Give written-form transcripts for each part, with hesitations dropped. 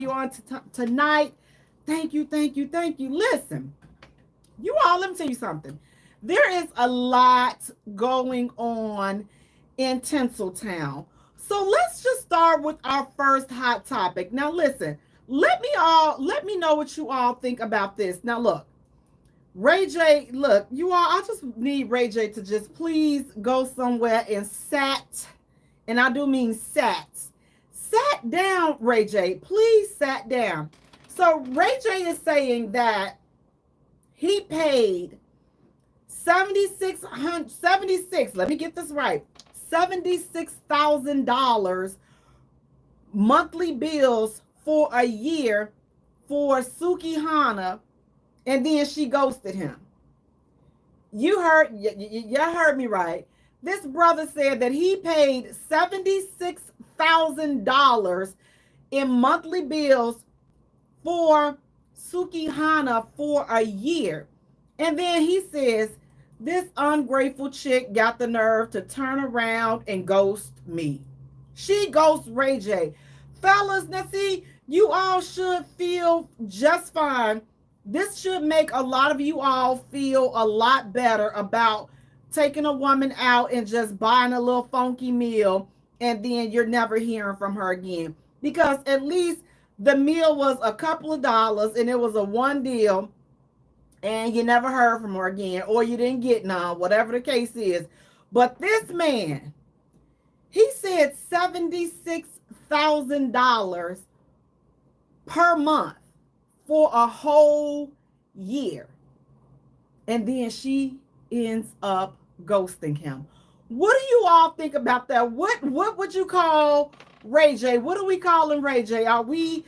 you on tonight. Thank you, thank you, thank you. Listen, you all, let me tell you something. There is a lot going on in Tinseltown. So let's just start with our first hot topic. Now listen, let me know what you all think about this. Now look, Ray J, look, you all, I just need Ray J to just please go somewhere and and I do mean sat down, Ray J. Please sat down. So Ray J is saying that he paid 76, let me get this right, $76,000 monthly bills for a year for Suki Hana, and then she ghosted him. You heard me right. This brother said that he paid $76,000 in monthly bills for Suki Hana for a year. And then he says, this ungrateful chick got the nerve to turn around and ghost me. She ghosts Ray J. Fellas, now see, you all should feel just fine. This should make a lot of you all feel a lot better about taking a woman out and just buying a little funky meal, and then you're never hearing from her again. Because at least the meal was a couple of dollars and it was a one deal, and you never heard from her again, or you didn't get none, whatever the case is. But this man, he said $76,000 per month for a whole year. And then she ends up ghosting him. What do you all think about that? What would you call Ray J? What are we calling Ray J? Are we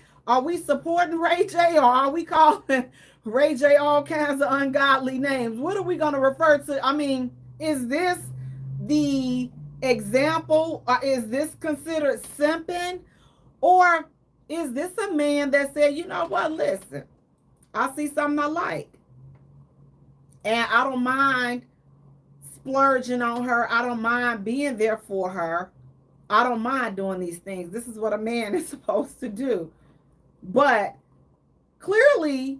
supporting Ray J, or are we calling Ray J all kinds of ungodly names? What are we going to refer to? I mean, is this the example? Or is this considered simping? Or is this a man that said, you know what, listen, I see something I like, and I don't mind splurging on her. I don't mind being there for her. I don't mind doing these things. This is what a man is supposed to do. But clearly,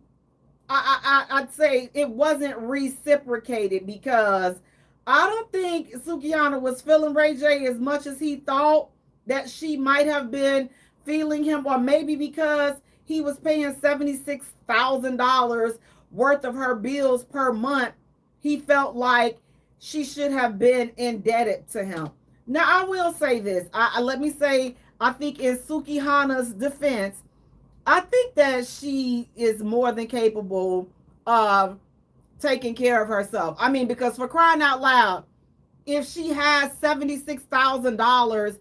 I'd say it wasn't reciprocated, because I don't think Suki Hana was feeling Ray J as much as he thought that she might have been feeling him, or maybe because he was paying $76,000 worth of her bills per month, he felt like she should have been indebted to him. Now, I will say this. Let me say, I think in Suki Hana's defense, I think that she is more than capable of taking care of herself. I mean, because for crying out loud, if she has $76,000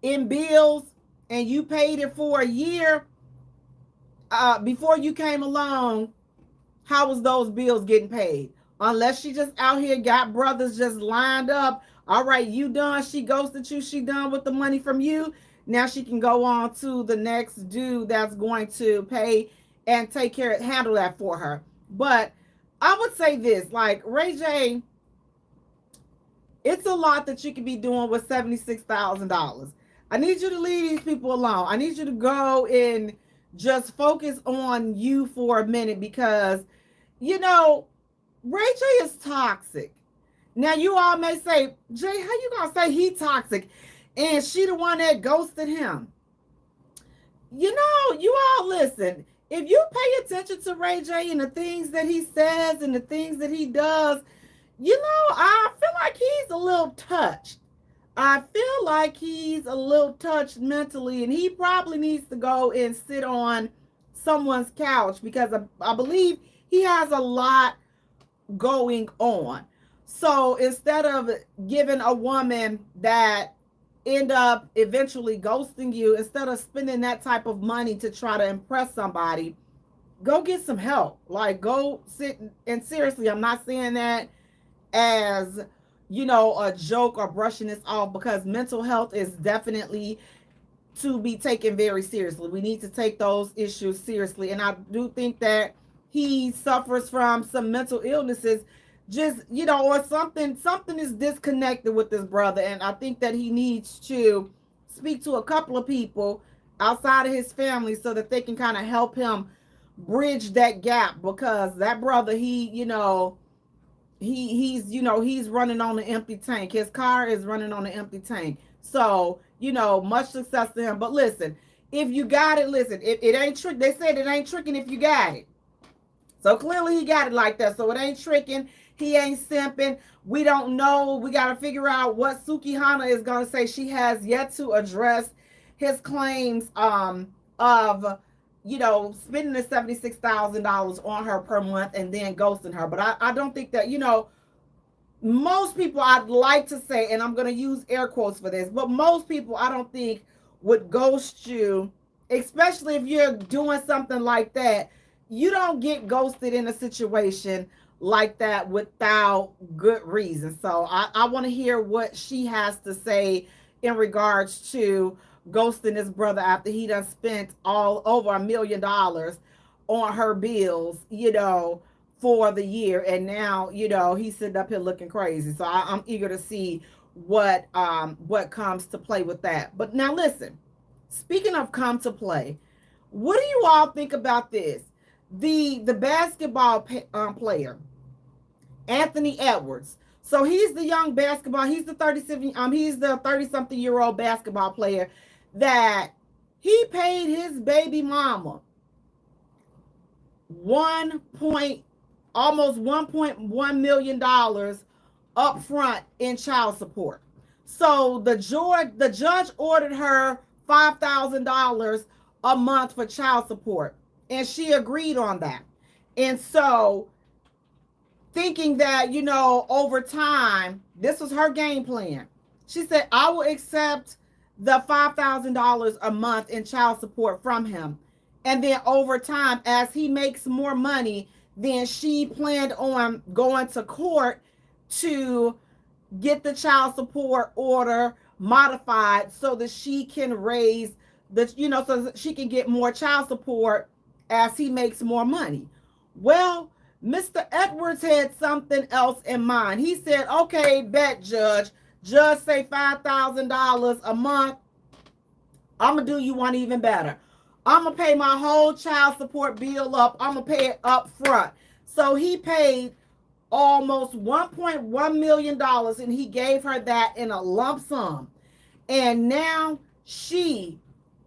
in bills and you paid it for a year before you came along, how was those bills getting paid? Unless she just out here got brothers just lined up. All right, you done. She ghosted you. She done with the money from you. Now she can go on to the next dude that's going to pay and take care, handle that for her. But I would say this, like Ray J, it's a lot that you could be doing with $76,000. I need you to leave these people alone. I need you to go and just focus on you for a minute, because, you know, Ray J is toxic. Now, you all may say, Jay, how you gonna say he toxic and she the one that ghosted him? You know, you all listen. If you pay attention to Ray J and the things that he says and the things that he does, you know, I feel like he's a little touched. I feel like he's a little touched mentally, and he probably needs to go and sit on someone's couch, because I believe he has a lot going on. So instead of giving a woman that end up eventually ghosting you, instead of spending that type of money to try to impress somebody, go get some help. Like, go sit, and seriously, I'm not saying that as, you know, a joke or brushing this off, because mental health is definitely to be taken very seriously. We need to take those issues seriously. And I do think that he suffers from some mental illnesses, just, you know, or something is disconnected with this brother. And I think that he needs to speak to a couple of people outside of his family so that they can kind of help him bridge that gap, because that brother, he's running on an empty tank. His car is running on an empty tank. So, much success to him. But listen, if you got it, listen, it ain't trick. They said it ain't tricking if you got it. So clearly he got it like that. So it ain't tricking. He ain't simping. We don't know. We got to figure out what Suki Hana is going to say. She has yet to address his claims of, spending the $76,000 on her per month and then ghosting her. But I don't think that, most people, I'd like to say, and I'm going to use air quotes for this, but most people I don't think would ghost you, especially if you're doing something like that. You don't get ghosted in a situation like that without good reason. So I want to hear what she has to say in regards to ghosting his brother after he done spent all over $1 million on her bills, for the year, and now he's sitting up here looking crazy. So I'm eager to see what comes to play with that. But now listen, speaking of come to play, what do you all think about this? The basketball player Anthony Edwards. So he's the young basketball. He's the 30-something-year-old basketball player that he paid his baby mama almost $1.1 million up front in child support. So the judge ordered her $5,000 a month for child support, and she agreed on that. And so, thinking that, over time, this was her game plan. She said, I will accept the $5,000 a month in child support from him. And then over time, as he makes more money, then she planned on going to court to get the child support order modified so that she can raise so that she can get more child support as he makes more money. Well, Mr. Edwards had something else in mind. He said, okay, bet, Judge say $5,000 a month. I'm going to do you one even better. I'm going to pay my whole child support bill up. I'm going to pay it up front. So he paid almost $1.1 million, and he gave her that in a lump sum. And now she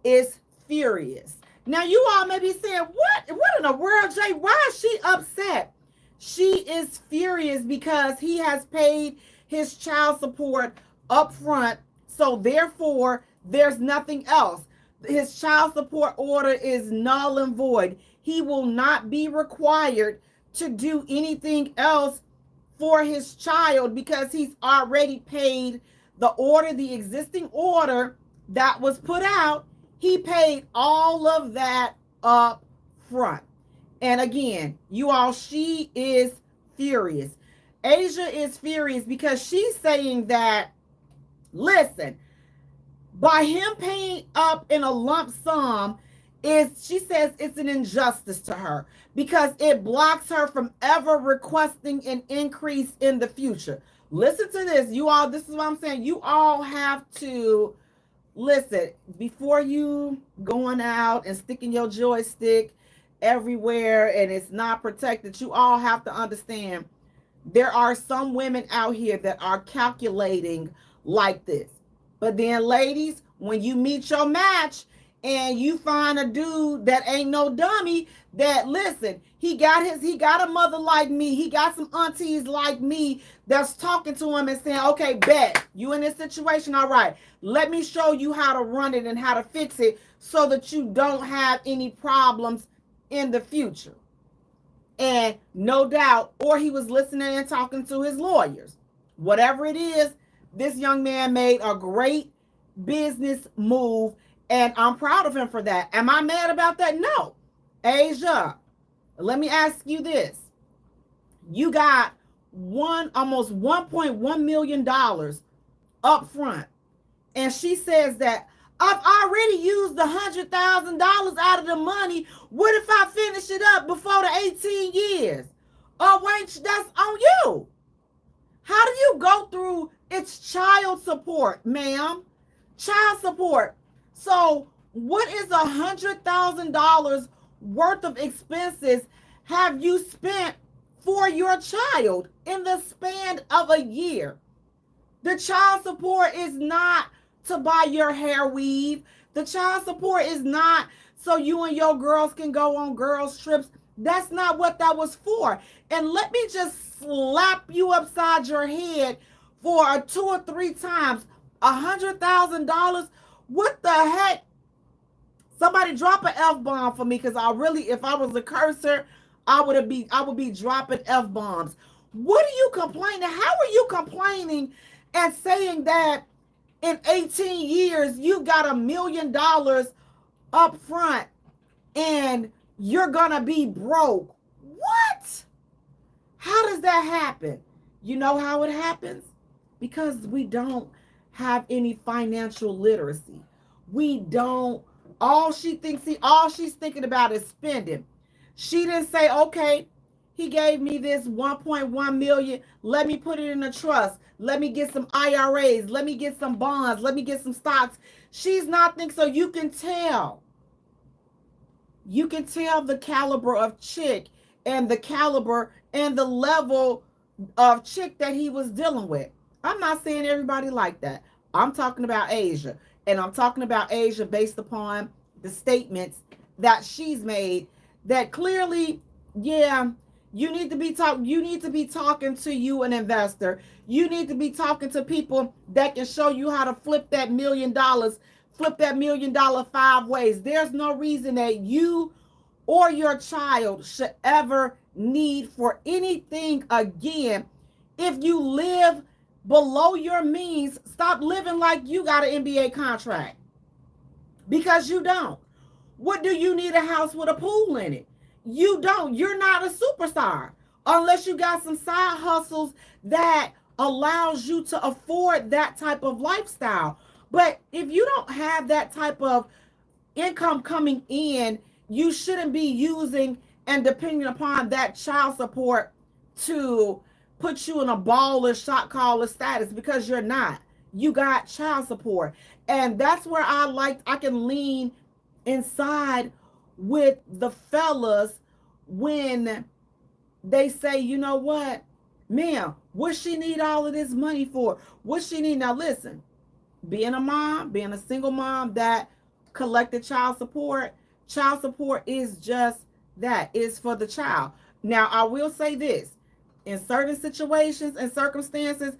is furious. Now you all may be saying, what in the world, Jay? Why is she upset? She is furious because he has paid his child support up front. So therefore, there's nothing else. His child support order is null and void. He will not be required to do anything else for his child because he's already paid the existing order that was put out. He paid all of that up front. And again, you all, she is furious. Asia is furious because she's saying that, listen, by him paying up in a lump sum, she says it's an injustice to her because it blocks her from ever requesting an increase in the future. Listen to this, you all. This is what I'm saying. You all have to listen before you going out and sticking your joystick everywhere and it's not protected. You all have to understand there are some women out here that are calculating like this. But then, ladies, when you meet your match and you find a dude that ain't no dummy, that, listen, he got a mother like me, he got some aunties like me that's talking to him and saying, okay, bet, you in this situation, all right, let me show you how to run it and how to fix it so that you don't have any problems in the future. And no doubt, or he was listening and talking to his lawyers. Whatever it is, this young man made a great business move, and I'm proud of him for that. Am I mad about that? No. Asia, let me ask you this. You got almost $1.1 million up front, and she says that I've already used the $100,000 out of the money. What if I finish it up before the 18 years? Oh, wait, that's on you. How do you go through? It's child support, ma'am. Child support. So What is $100,000 worth of expenses have you spent for your child in the span of a year? The child support is not to buy your hair weave. The child support is not so you and your girls can go on girls' trips. That's not what that was for. And let me just slap you upside your head for 2 or 3 times. $100,000. What the heck? Somebody drop an F bomb for me, because I really, if I was a cursor, I would be dropping F bombs. What are you complaining? How are you complaining and saying that in 18 years you got $1 million up front and you're gonna be broke? What? How does that happen? You know how it happens? Because we don't have any financial literacy. We don't. All she's thinking about is spending. She didn't say, okay, he gave me this 1.1 million. Let me put it in a trust. Let me get some IRAs. Let me get some bonds. Let me get some stocks. She's not thinking. So you can tell. You can tell the caliber of chick and the caliber and the level of chick that he was dealing with. I'm not saying everybody like that. I'm talking about Asia. And I'm talking about Asia based upon the statements that she's made, that clearly, yeah, you need to be talking to you, an investor. You need to be talking to people that can show you how to flip that $1 million 5 ways. There's no reason that you or your child should ever need for anything again. If you live below your means, stop living like you got an NBA contract, because you don't. What do you need a house with a pool in it? You don't. You're not a superstar unless you got some side hustles that allows you to afford that type of lifestyle. But if you don't have that type of income coming in, you shouldn't be using and depending upon that child support to put you in a baller shot caller status, because you're not. You got child support. And that's where I can lean inside with the fellas when they say, you know what, ma'am, what she need all of this money for? What she need? Now listen, being a single mom that collected child support is just that, is for the child. Now I will say this, in certain situations and circumstances,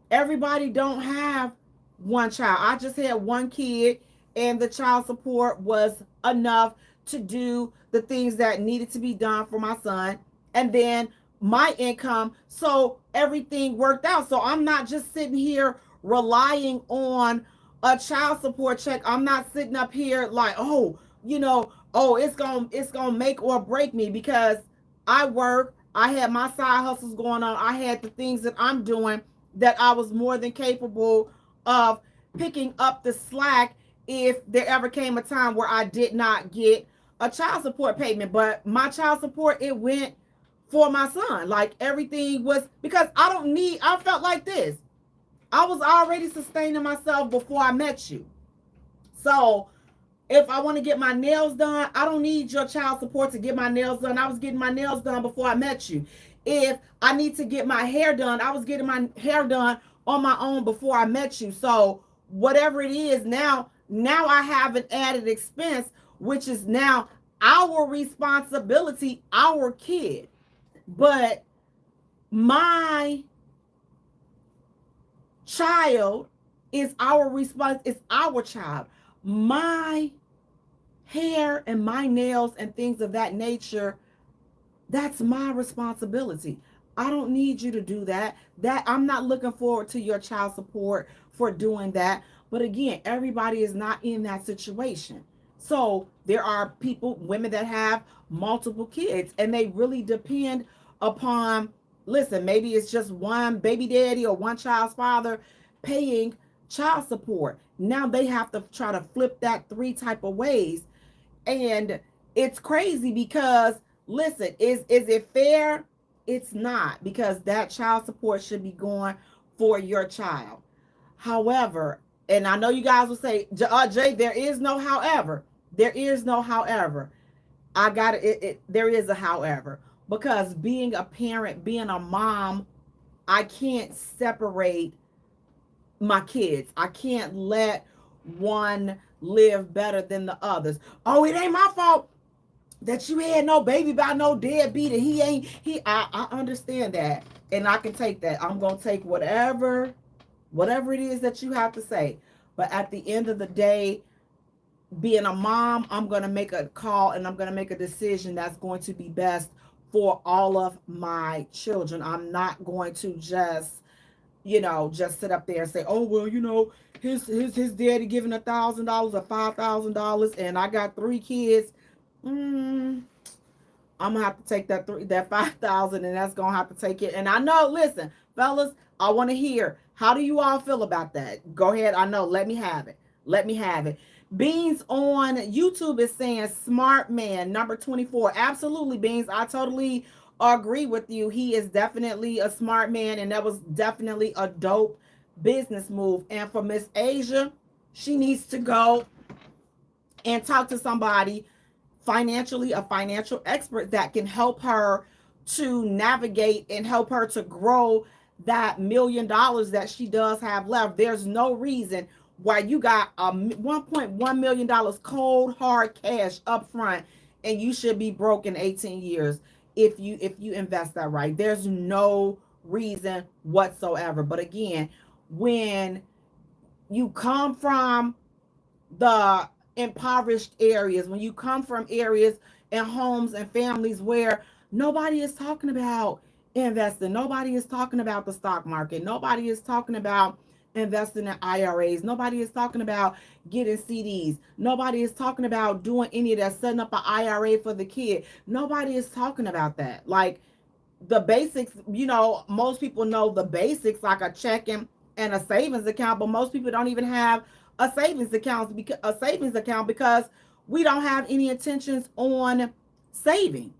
everybody don't have one child. I just had one kid, and the child support was enough to do the things that needed to be done for my son, and then my income, so everything worked out. So I'm not just sitting here relying on a child support check. I'm not sitting up here like, oh, it's gonna make or break me, because I work. I had my side hustles going on. I had the things that I'm doing that I was more than capable of picking up the slack if there ever came a time where I did not get a child support payment. But my child support, it went for my son. Like, everything was, because I felt like this. I was already sustaining myself before I met you. So if I want to get my nails done, I don't need your child support to get my nails done. I was getting my nails done before I met you. If I need to get my hair done, I was getting my hair done on my own before I met you. So whatever it is, now I have an added expense, which is now our responsibility, our kid. But my child is our response, it's our child. My hair and my nails and things of that nature, that's my responsibility. I don't need you to do that. I'm not looking forward to your child support for doing that. But again, everybody is not in that situation. So there are women that have multiple kids, and they really depend upon, listen, maybe it's just one baby daddy or one child's father paying child support. Now they have to try to flip that 3 type of ways. And it's crazy, because listen, is it fair? It's not, because that child support should be going for your child. However, And I know you guys will say, Jay, there is no however. There is no however. I got it. There is a however. Because being a parent, being a mom, I can't separate my kids. I can't let one live better than the others. Oh, it ain't my fault that you had no baby by no deadbeat and he ain't he I understand that, and I can take that. I'm gonna take whatever it is that you have to say. But at the end of the day, being a mom, I'm gonna make a call and I'm gonna make a decision that's going to be best for all of my children. I'm not going to just sit up there and say, oh well, his daddy giving $1,000 or $5,000 and I got 3 kids. mm, I'm gonna have to take that 5,000, and that's gonna have to take it. And I know, listen, fellas, I want to hear, how do you all feel about that? Go ahead. I know. Let me have it. Let me have it. Beans on YouTube is saying smart man number 24. Absolutely, Beans. I totally agree with you. He is definitely a smart man, and that was definitely a dope business move. And for Miss Asia, she needs to go and talk to somebody financially, a financial expert that can help her to navigate and help her to grow that $1 million that she does have left. There's no reason why you got a $1.1 million cold hard cash up front and you should be broke in 18 years if you invest that right. There's no reason whatsoever. But again, when you come from the impoverished areas, when you come from areas and homes and families where nobody is talking about investing, nobody is talking about the stock market, nobody is talking about investing in IRAs, nobody is talking about getting CDs, nobody is talking about doing any of that, setting up an IRA for the kid. Nobody is talking about that. Like, the basics, most people know the basics, like a checking and a savings account, but most people don't even have a savings account because we don't have any intentions on saving,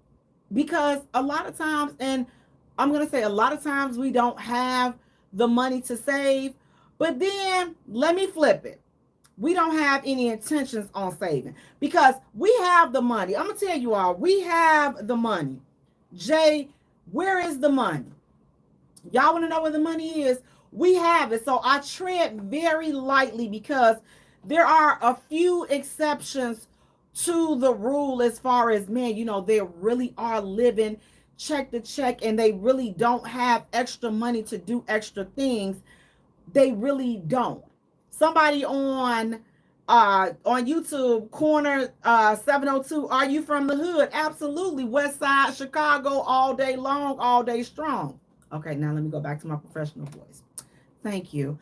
because a lot of times, and I'm going to say a lot of times, we don't have the money to save. But then let me flip it. We don't have any intentions on saving because we have the money. I'm going to tell you all, we have the money. Jay, where is the money? Y'all want to know where the money is? We have it. So I tread very lightly because there are a few exceptions to the rule as far as, man, they really are living check to check and they really don't have extra money to do extra things. They really don't. Somebody on YouTube, corner 702, are you from the hood? Absolutely. West Side Chicago, all day long, all day strong. Okay, now let me go back to my professional voice. Thank you.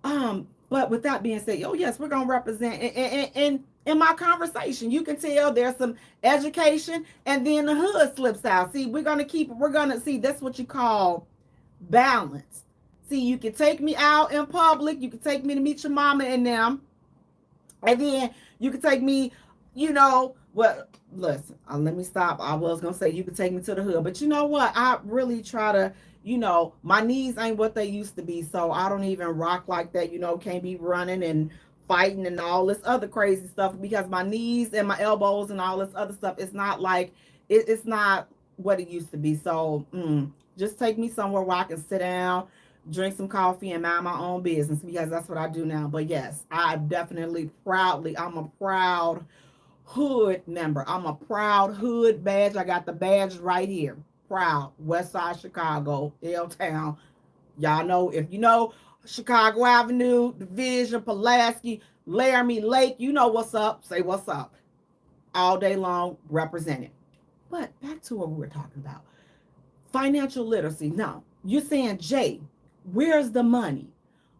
But with that being said, oh yes, we're gonna represent in my conversation. You can tell there's some education, and then the hood slips out. See, we're gonna see, that's what you call balance. See, you can take me out in public, you can take me to meet your mama and them, and then you can take me, well, listen, let me stop. I was going to say you can take me to the hood. But you know what? I really try to, my knees ain't what they used to be. So I don't even rock like that, can't be running and fighting and all this other crazy stuff because my knees and my elbows and all this other stuff, it's not like, it's not what it used to be. So just take me somewhere where I can sit down, drink some coffee, and mind my own business, because that's what I do now. But yes, I'm a proud hood member. I'm a proud hood badge. I got the badge right here. Proud. West Side Chicago, L-Town. Y'all know, if you know Chicago Avenue, Division, Pulaski, Laramie Lake, you know what's up. Say what's up. All day long, represented. But back to what we were talking about. Financial literacy. Now, you're saying, Jay, where's the money?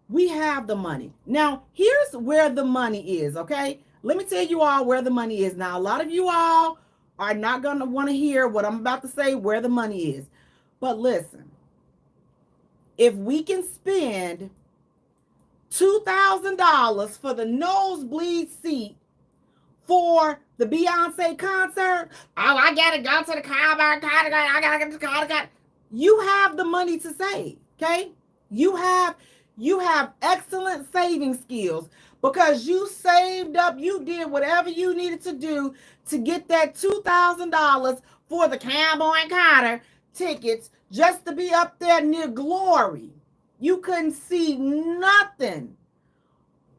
We have the money. Now, here's where the money is, okay? Let me tell you all where the money is. Now, a lot of you all are not going to want to hear what I'm about to say, where the money is. But listen, if we can spend $2,000 for the nosebleed seat for the Beyonce concert, oh, I gotta go to the concert, I gotta get to the concert. You have the money to save, okay? You have You have excellent saving skills because you saved up, you did whatever you needed to do to get that $2,000 for the Cowboy Carter tickets just to be up there near glory. You couldn't see nothing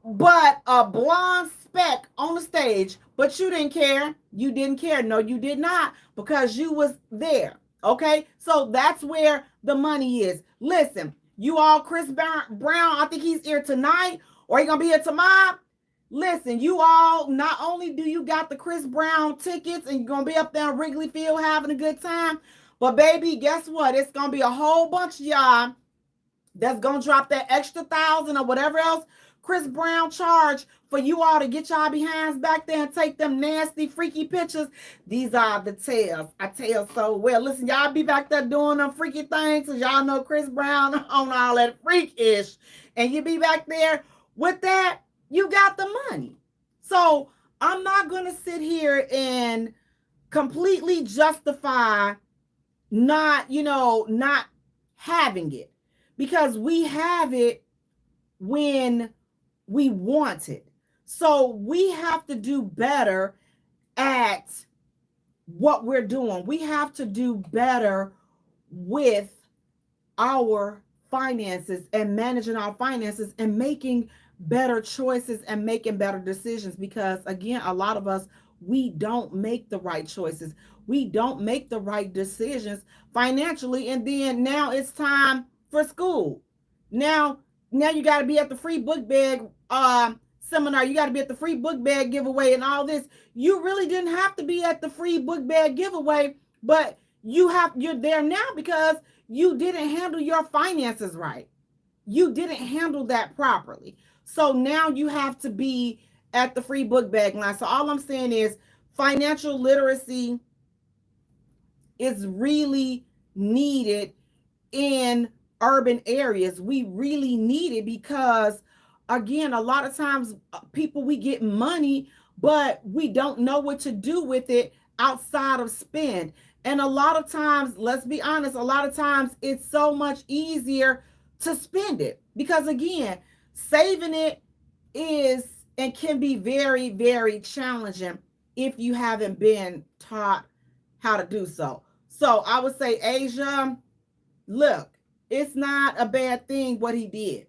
but a blonde speck on the stage, but you didn't care. You didn't care. No, you did not, because you was there. Okay, so that's where the money is. Listen, you all, Chris Brown, I think he's here tonight, or he gonna be here tomorrow. Listen, you all, not only do you got the Chris Brown tickets and you're gonna be up there in Wrigley Field having a good time, but baby, guess what? It's gonna be a whole bunch of y'all that's gonna drop that extra 1,000 or whatever else Chris Brown charged for you all to get y'all behinds back there and take them nasty, freaky pictures. These are the tales. I tell so well. Listen, y'all be back there doing them freaky things, because y'all know Chris Brown on all that freakish, and you be back there with that. You got the money. So I'm not gonna sit here and completely justify not having it, because we have it when we want it. So we have to do better at what we're doing. We have to do better with our finances and managing our finances and making better choices and making better decisions, because again, a lot of us, we don't make the right choices. We don't make the right decisions financially, and then now it's time for school. Now you got to be at the free book bag seminar. You got to be at the free book bag giveaway and all this. You really didn't have to be at the free book bag giveaway, but you're there now because you didn't handle your finances right. You didn't handle that properly. So now you have to be at the free book bag line. So all I'm saying is financial literacy is really needed in urban areas. We really need it because, again, a lot of times people, we get money, but we don't know what to do with it outside of spend. And a lot of times, let's be honest, a lot of times it's so much easier to spend it, because again, saving it is and can be very, very challenging if you haven't been taught how to do so. So I would say, Asia, look, it's not a bad thing what he did.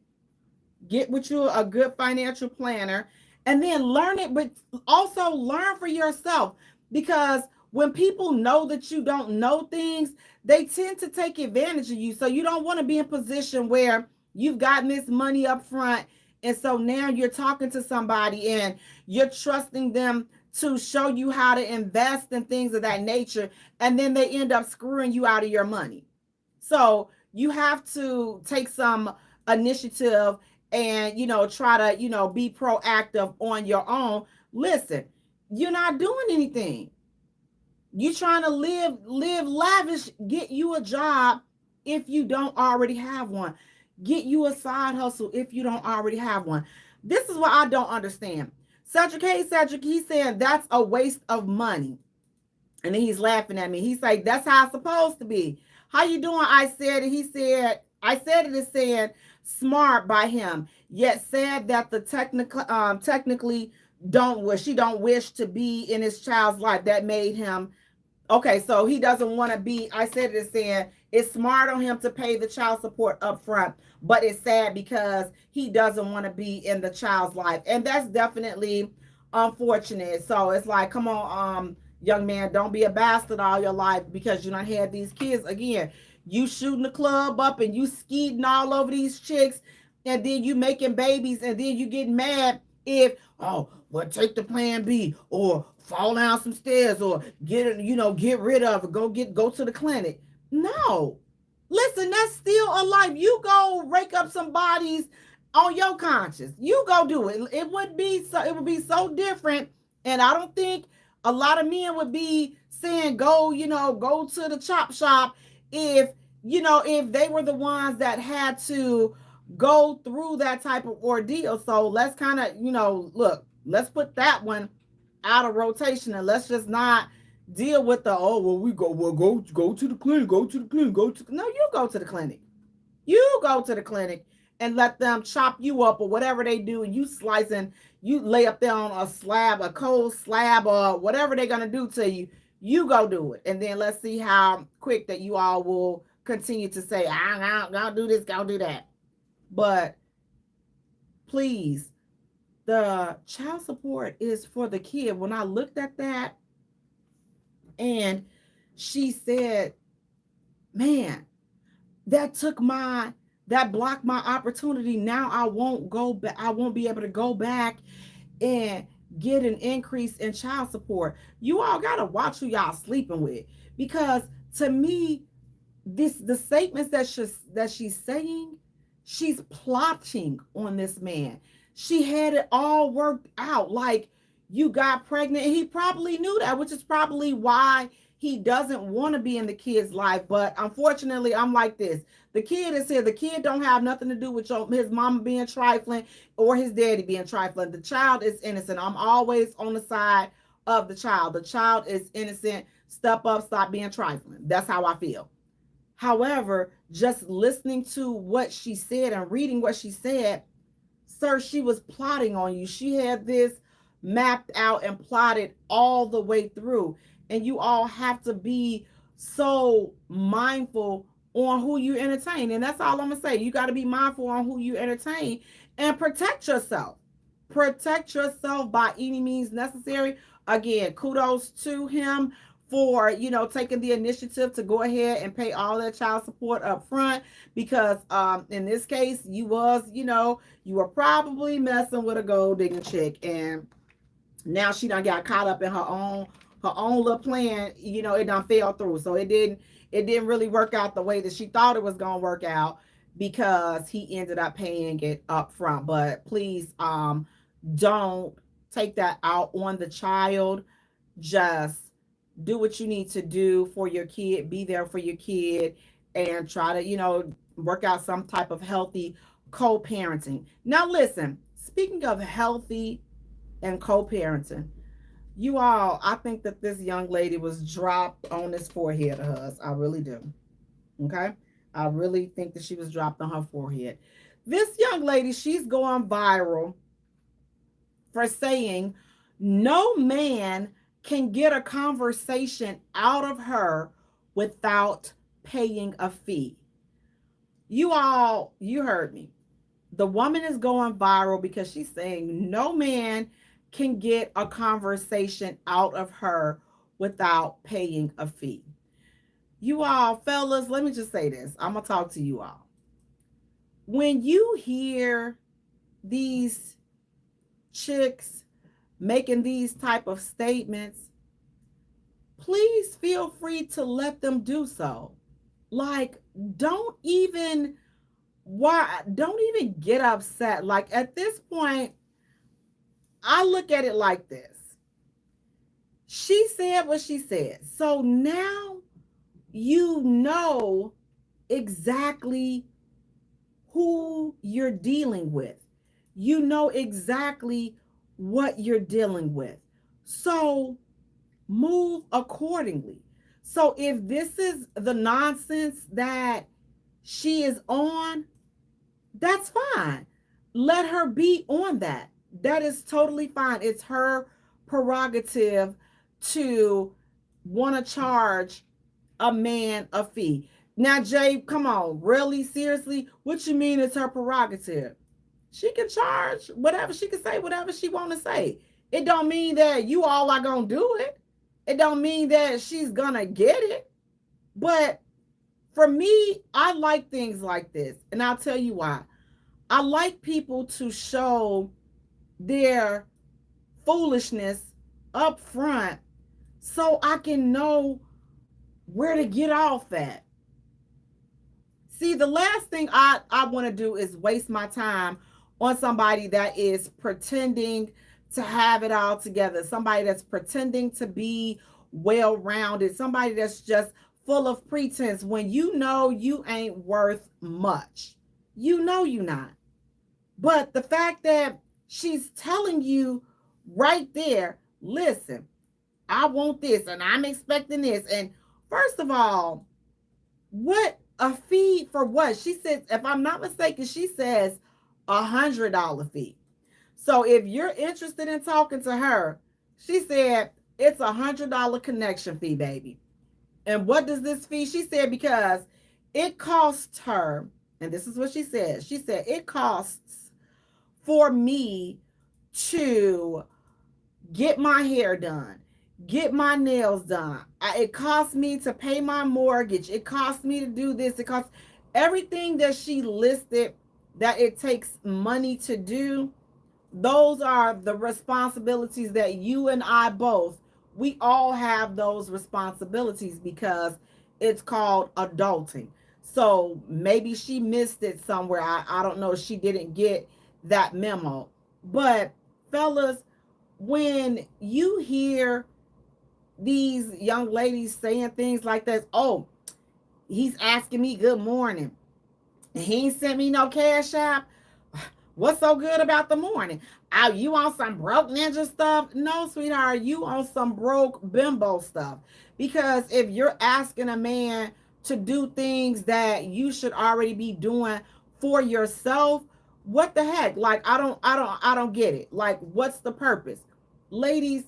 Get with you a good financial planner and then learn it, but also learn for yourself, because when people know that you don't know things, they tend to take advantage of you. So you don't want to be in a position where you've gotten this money up front, and so now you're talking to somebody and you're trusting them to show you how to invest and things of that nature, and then they end up screwing you out of your money. So you have to take some initiative and try to be proactive on your own. Listen, you're not doing anything. You trying to live lavish. Get you a job if you don't already have one. Get you a side hustle if you don't already have one. This is what I don't understand. Cedric, he's saying that's a waste of money. And then he's laughing at me. He's like, that's how it's supposed to be. How you doing? I said it. He said, I said it is saying smart by him, yet said that the technically she don't wish to be in his child's life. That made him okay. So he doesn't want to be. I said it is saying it's smart on him to pay the child support up front, but it's sad because he doesn't want to be in the child's life, and that's definitely unfortunate. So it's like, come on, young man, don't be a bastard all your life because you don't have these kids. Again, you shooting the club up and you skeeting all over these chicks, and then you making babies, and then you get mad if, oh, well, take the plan B, or fall down some stairs, or get it, get rid of it, go to the clinic. No. Listen, that's still a life. You go rake up some bodies on your conscience. You go do it. It would be so different. And I don't think a lot of men would be saying go to the chop shop if they were the ones that had to go through that type of ordeal. So let's kind of, look, let's put that one out of rotation, and let's just not deal with the, oh, well, go to the clinic, no, you go to the clinic. You go to the clinic and let them chop you up or whatever they do, and you slice and you lay up there on a slab, a cold slab, or whatever they're gonna do to you. You go do it, and then let's see how quick that you all will continue to say, "I'm gonna do this, gonna do that." But please, the child support is for the kid. When I looked at that, and she said, "Man, that took my that blocked my opportunity. Now I won't go back. I won't be able to go back and get an increase in child support." You all gotta watch who y'all sleeping with, because to me, the statements that she's saying, she's plotting on this man. She had it all worked out. Like, you got pregnant. He probably knew that, which is probably why he doesn't want to be in the kid's life. But unfortunately, I'm like this. The kid is here. The kid don't have nothing to do with his mama being trifling or his daddy being trifling. The child is innocent. I'm always on the side of the child. The child is innocent. Step up, stop being trifling. That's how I feel. However, just listening to what she said and reading what she said, sir, she was plotting on you. She had this mapped out and plotted all the way through. And you all have to be so mindful on who you entertain. And that's all I'm going to say. You got to be mindful on who you entertain and protect yourself. Protect yourself by any means necessary. Again, kudos to him for, taking the initiative to go ahead and pay all that child support up front, because in this case, you were probably messing with a gold digging chick, and now she done got caught up in her own little plan. It done fell through. So it didn't really work out the way that she thought it was gonna work out, because he ended up paying it up front. But please, don't take that out on the child. Just do what you need to do for your kid. Be there for your kid, and try to, work out some type of healthy co-parenting. Now listen, speaking of healthy and co-parenting, you all, I think that this young lady was dropped on this forehead of hers. I really do. Okay? I really think that she was dropped on her forehead. This young lady, she's going viral for saying no man can get a conversation out of her without paying a fee. You heard me. The woman is going viral because she's saying no man can get a conversation out of her without paying a fee. You all, fellas, let me just say this. I'm going to talk to you all. When you hear these chicks making these type of statements, please feel free to let them do so. Like, don't even get upset. Like, at this point, I look at it like this. She said what she said. So now you know exactly who you're dealing with. You know exactly what you're dealing with. So move accordingly. So if this is the nonsense that she is on, that's fine. Let her be on that. That is totally fine. It's her prerogative to want to charge a man a fee. Now, Jay, come on, really, seriously, what you mean it's her prerogative? She can charge whatever, she can say whatever she want to say. It don't mean that you all are gonna do it. It don't mean that she's gonna get it. But for me, I like things like this, and I'll tell you why. I like people to show their foolishness up front, so I can know where to get off at. See, the last thing I want to do is waste my time on somebody that is pretending to have it all together, somebody that's pretending to be well-rounded, somebody that's just full of pretense, when you know you ain't worth much. You know you're not. But the fact that she's telling you right there, listen, I want this and I'm expecting this. And first of all, what A fee for what? She says, if I'm not mistaken, she says $100 fee. So if you're interested in talking to her, she said it's $100 connection fee, baby. And what does this fee? She said because it costs her, and this is what she said. She said it costs for me to get my hair done, get my nails done. It costs me to pay my mortgage. It costs me to do this. It costs everything that she listed that it takes money to do. Those are the responsibilities that you and I both, we all have those responsibilities because it's called adulting. So maybe she missed it somewhere. I don't know. She didn't get that memo. But fellas, when you hear these young ladies saying things like this, oh, he's asking me good morning, and he ain't sent me no cash app. What's so good about the morning? You on some broke ninja stuff? No, sweetheart, you on some broke bimbo stuff. Because if you're asking a man to do things that you should already be doing for yourself, what the heck? Like, I don't get it. Like, what's the purpose? Ladies,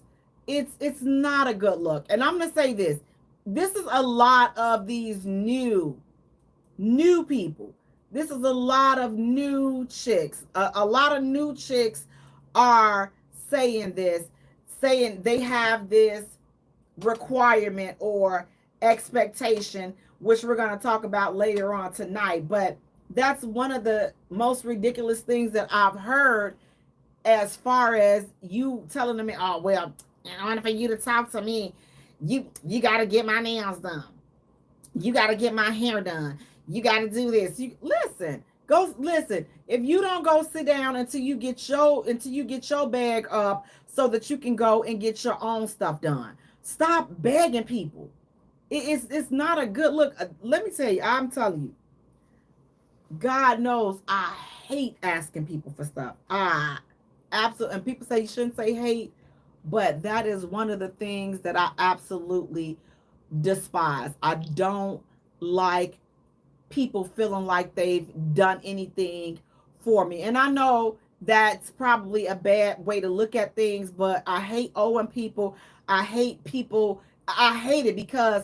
it's not a good look. And I'm gonna say this. This is a lot of these new people. This is a lot of new chicks. A lot of new chicks are saying this, saying they have this requirement or expectation, which we're going to talk about later on tonight. But that's one of the most ridiculous things that I've heard, as far as you telling them, oh, well, in order for you to talk to me, you got to get my nails done. You got to get my hair done. You got to do this. You listen. Go listen. If you don't go sit down until you get your bag up so that you can go and get your own stuff done. Stop begging people. It's not a good look. Let me tell you. I'm telling you. God knows I hate asking people for stuff. Absolutely. And people say you shouldn't say hate, but that is one of the things that I absolutely despise. I don't like people feeling like they've done anything for me. And I know that's probably a bad way to look at things, but I hate owing people. I hate people. I hate it because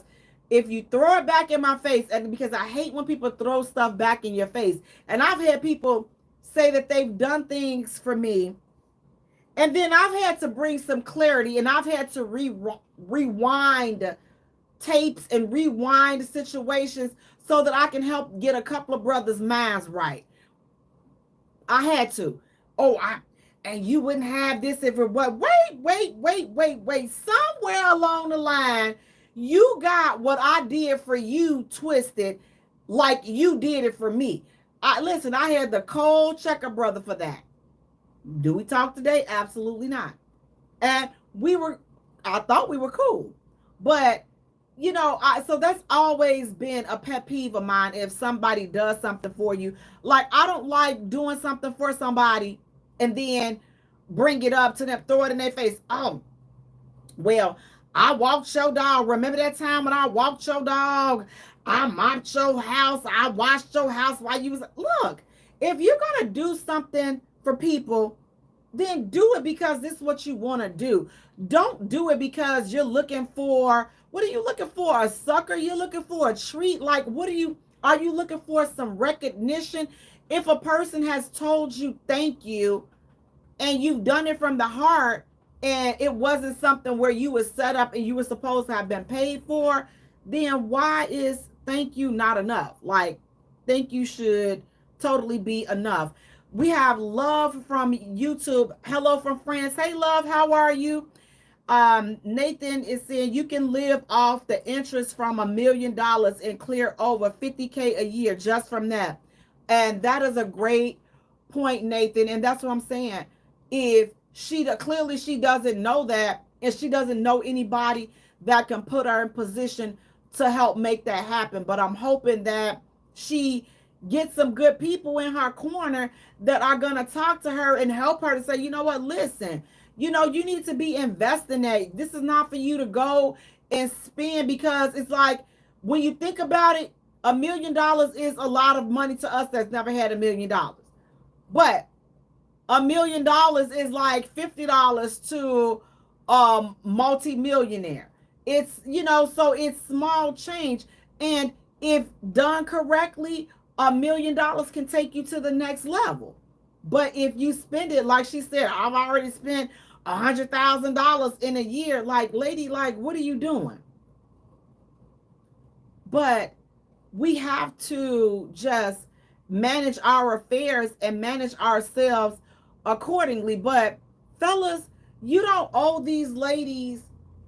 if you throw it back in my face, and because I hate when people throw stuff back in your face. And I've had people say that they've done things for me, and then I've had to bring some clarity, and I've had to rewind tapes and rewind situations so that I can help get a couple of brothers' minds right. I had to. And you wouldn't have this if it was. Wait. Somewhere along the line, you got what I did for you twisted like you did it for me. Listen, I had the cold checker brother for that. Do we talk today? Absolutely not. And I thought we were cool. But so that's always been a pet peeve of mine. If somebody does something for you, like, I don't like doing something for somebody and then bring it up to them, throw it in their face. Oh, well, I walked your dog. Remember that time when I walked your dog? I mopped your house. I washed your house while you was. Look, if you're going to do something for people, then do it because this is what you want to do. Don't do it because you're looking for, what are you looking for? A sucker? You're looking for a treat? Like, are you looking for some recognition? If a person has told you thank you and you've done it from the heart and it wasn't something where you were set up and you were supposed to have been paid for, then why is thank you not enough? Like, thank you should totally be enough. We have Love from YouTube. Hello from France. Hey, Love, how are you? Nathan is saying you can live off the interest from $1 million and clear over 50K a year just from that. And that is a great point, Nathan. And that's what I'm saying. If clearly she doesn't know that, and she doesn't know anybody that can put her in position to help make that happen. But I'm hoping that she get some good people in her corner that are going to talk to her and help her to say, you know what, listen, you need to be investing that. This is not for you to go and spend, because it's like, when you think about it, $1 million is a lot of money to us that's never had $1 million. But $1 million is like $50 to multi-millionaire. It's, so it's small change. And if done correctly, $1 million can take you to the next level. But if you spend it, like she said, I've already spent $100,000 in a year. Like, lady, like, what are you doing? But we have to just manage our affairs and manage ourselves accordingly. But fellas, you don't owe these ladies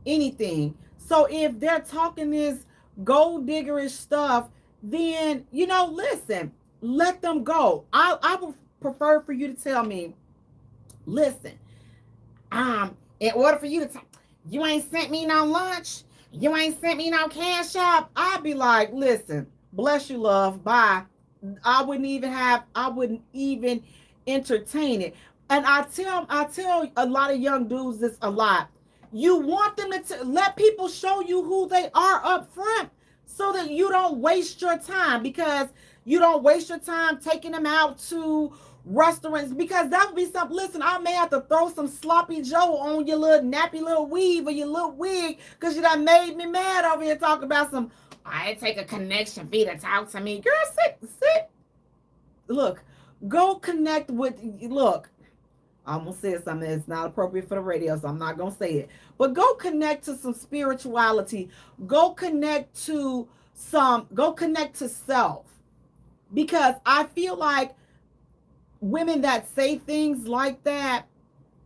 anything. So if they're talking this gold diggerish stuff, then listen, let them go. I would prefer for you to tell me, listen, in order for you to talk, you ain't sent me no lunch, you ain't sent me no cash app. I'd be like, listen, bless you, love, bye. I wouldn't even entertain it. And I tell a lot of young dudes this a lot. You want them to let people show you who they are up front, so that you don't waste your time, because you don't waste your time taking them out to restaurants, because that would be something. Listen, I may have to throw some sloppy joe on your little nappy little weave or your little wig, because you done made me mad over here talking about some, I take a connection fee to talk to me. Girl, sit. Look, go connect with, look, I'm going to say something that's not appropriate for the radio, so I'm not going to say it. But go connect to some spirituality. Go connect to self. Because I feel like women that say things like that,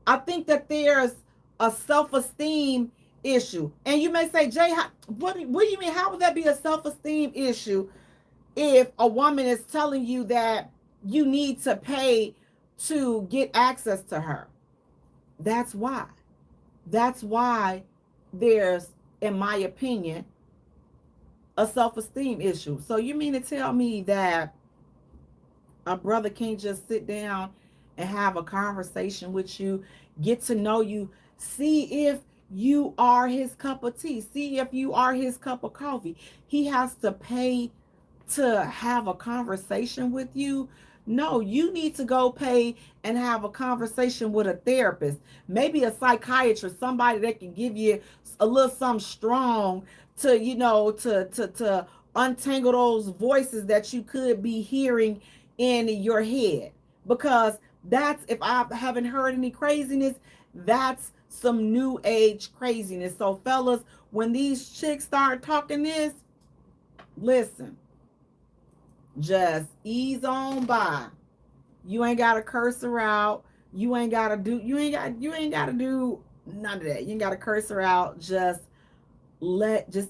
I think that there's a self-esteem issue. And you may say, Jay, what do you mean? How would that be a self-esteem issue if a woman is telling you that you need to pay to get access to her? That's why. That's why there's, in my opinion, a self-esteem issue. So you mean to tell me that a brother can't just sit down and have a conversation with you, get to know you, see if you are his cup of tea, see if you are his cup of coffee? He has to pay to have a conversation with you? No, you need to go pay and have a conversation with a therapist, maybe a psychiatrist, somebody that can give you a little something strong to, to untangle those voices that you could be hearing in your head. Because that's, if I haven't heard any craziness, that's some new age craziness. So fellas, when these chicks start talking this, listen, just ease on by. You ain't gotta curse her out. You ain't gotta do none of that. You ain't gotta curse her out. Just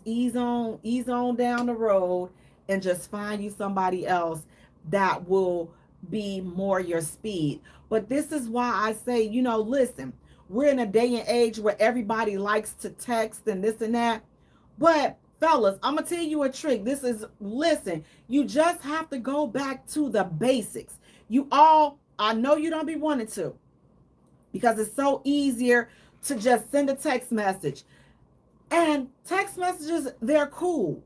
ease on down the road, and just find you somebody else that will be more your speed. But this is why I say, listen, we're in a day and age where everybody likes to text and this and that. But fellas, I'm gonna tell you a trick. Listen, you just have to go back to the basics. I know you don't be wanting to, because it's so easier to just send a text message. And text messages, they're cool.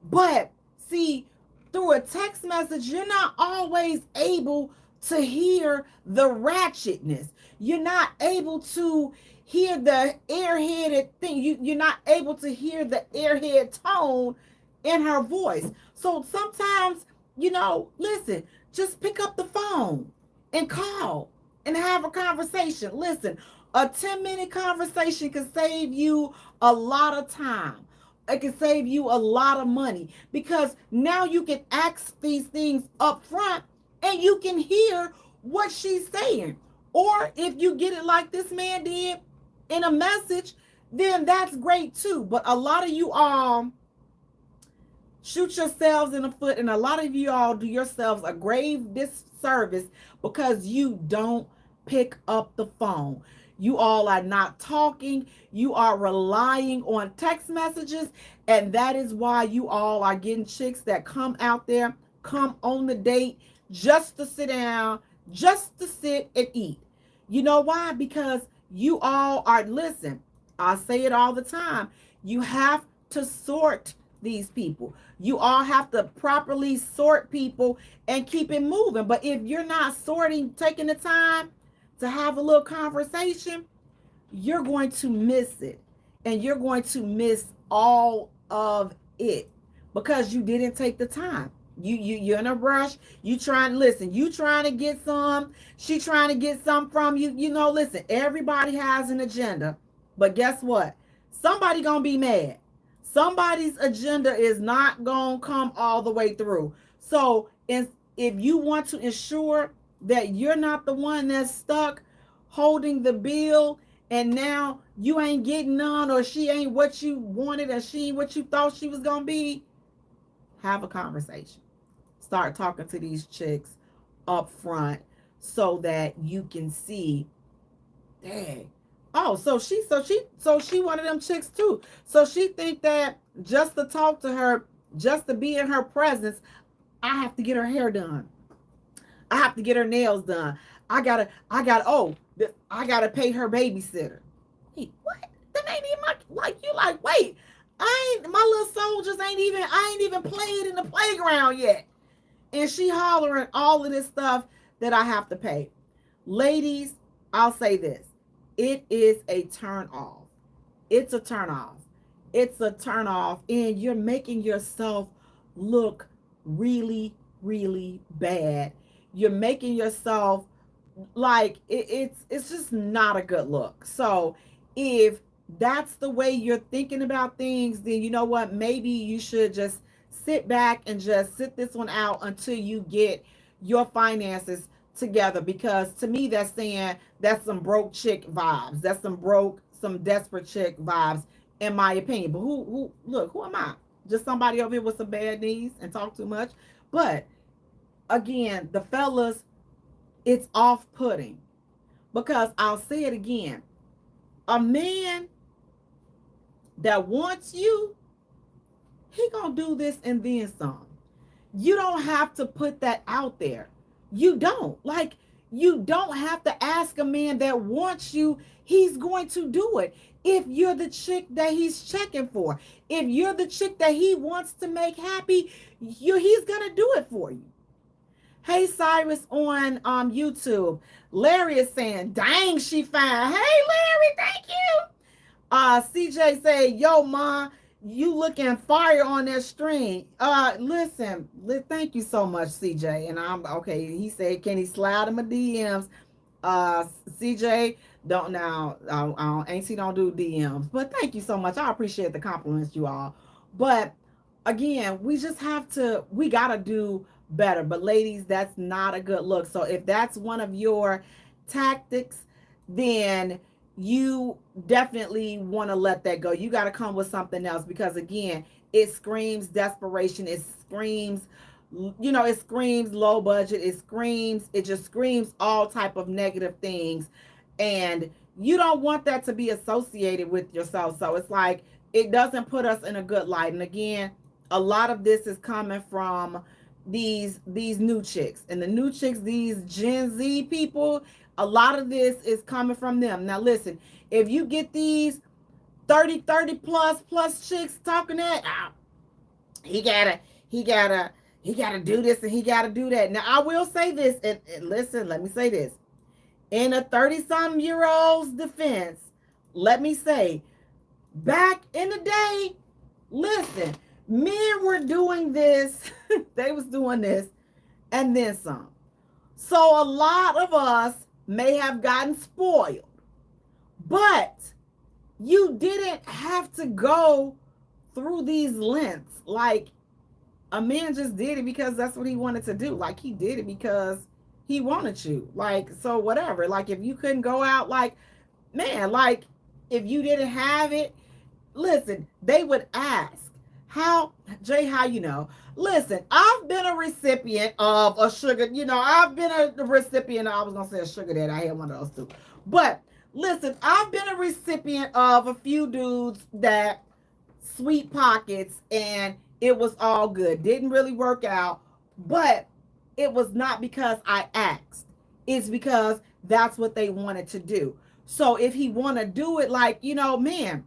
But see, through a text message, you're not always able to hear the ratchetness. You're not able to hear the airheaded thing. You're not able to hear the airhead tone in her voice. So sometimes, listen, just pick up the phone and call and have a conversation. Listen, a 10-minute conversation can save you a lot of time. It can save you a lot of money, because now you can ask these things up front and you can hear what she's saying. Or if you get it like this man did in a message, then that's great too. But a lot of you all shoot yourselves in the foot, and a lot of you all do yourselves a grave disservice because you don't pick up the phone. You all are not talking. You are relying on text messages. And that is why you all are getting chicks that come out there, come on the date just to sit down, just to sit and eat. You know why? Because listen, I say it all the time. You have to sort these people. You all have to properly sort people and keep it moving. But if you're not sorting, taking the time to have a little conversation, you're going to miss it. And you're going to miss all of it because you didn't take the time. You're in a rush. You trying to listen. You trying to get some. She trying to get some from you. You know, listen. Everybody has an agenda, but guess what? Somebody gonna be mad. Somebody's agenda is not gonna come all the way through. So, if you want to ensure that you're not the one that's stuck holding the bill, and now you ain't getting none, or she ain't what you wanted, or she ain't what you thought she was gonna be, have a conversation. Start talking to these chicks up front so that you can see, dang. Oh, so she one of them chicks too. So she think that just to talk to her, just to be in her presence, I have to get her hair done. I have to get her nails done. I gotta pay her babysitter. Hey, what? That ain't even like you like, wait, my little soldiers I ain't even played in the playground yet. And she hollering all of this stuff that I have to pay. Ladies, I'll say this. It is a turn off. It's a turn off. It's a turn off. And you're making yourself look really, really bad. You're making yourself like it's just not a good look. So if that's the way you're thinking about things, then you know what? Maybe you should just sit back and just sit this one out until you get your finances together. Because to me, that's saying that's some broke chick vibes. That's some desperate chick vibes, in my opinion. But who am I? Just somebody over here with some bad knees and talk too much. But again, the fellas, it's off-putting, because I'll say it again. A man that wants you, he gonna do this and then some. You don't have to put that out there. You don't. Like, you don't have to ask a man that wants you. He's going to do it. If you're the chick that he's checking for, if you're the chick that he wants to make happy, he's gonna do it for you. Hey, Cyrus on YouTube. Larry is saying, dang, she fine. Hey, Larry, thank you. CJ say, yo, ma, you looking fire on that stream. Listen, thank you so much, CJ. And I'm okay. He said, can he slide him a DMs? CJ, don't now. Auntie don't do DMs. But thank you so much. I appreciate the compliments, you all. But again, we gotta do better. But ladies, that's not a good look. So if that's one of your tactics, then you definitely want to let that go. You got to come with something else, because again, it screams desperation. It screams, it screams low budget. It just screams all type of negative things. And you don't want that to be associated with yourself. So it's like, it doesn't put us in a good light. And again, a lot of this is coming from these new chicks, and the new chicks, these Gen Z people, a lot of this is coming from them. Now listen, if you get these 30 plus chicks talking that, he gotta do this and he gotta do that. Now I will say this, and listen, let me say this. In a 30-some-year-old's defense, let me say, back in the day, listen, men were doing this, they was doing this, and then some. So a lot of us may have gotten spoiled, but you didn't have to go through these lengths. Like, a man just did it because that's what he wanted to do. Like, he did it because he wanted you. Like, so whatever. Like, if you couldn't go out, like, man, like, if you didn't have it, listen, they would ask, Jay, how you know? Listen, I've been a recipient of a sugar, I've been a recipient, I was going to say a sugar daddy, I had one of those too. But listen, I've been a recipient of a few dudes that sweet pockets, and it was all good. Didn't really work out, but it was not because I asked. It's because that's what they wanted to do. So if he want to do it, like, man,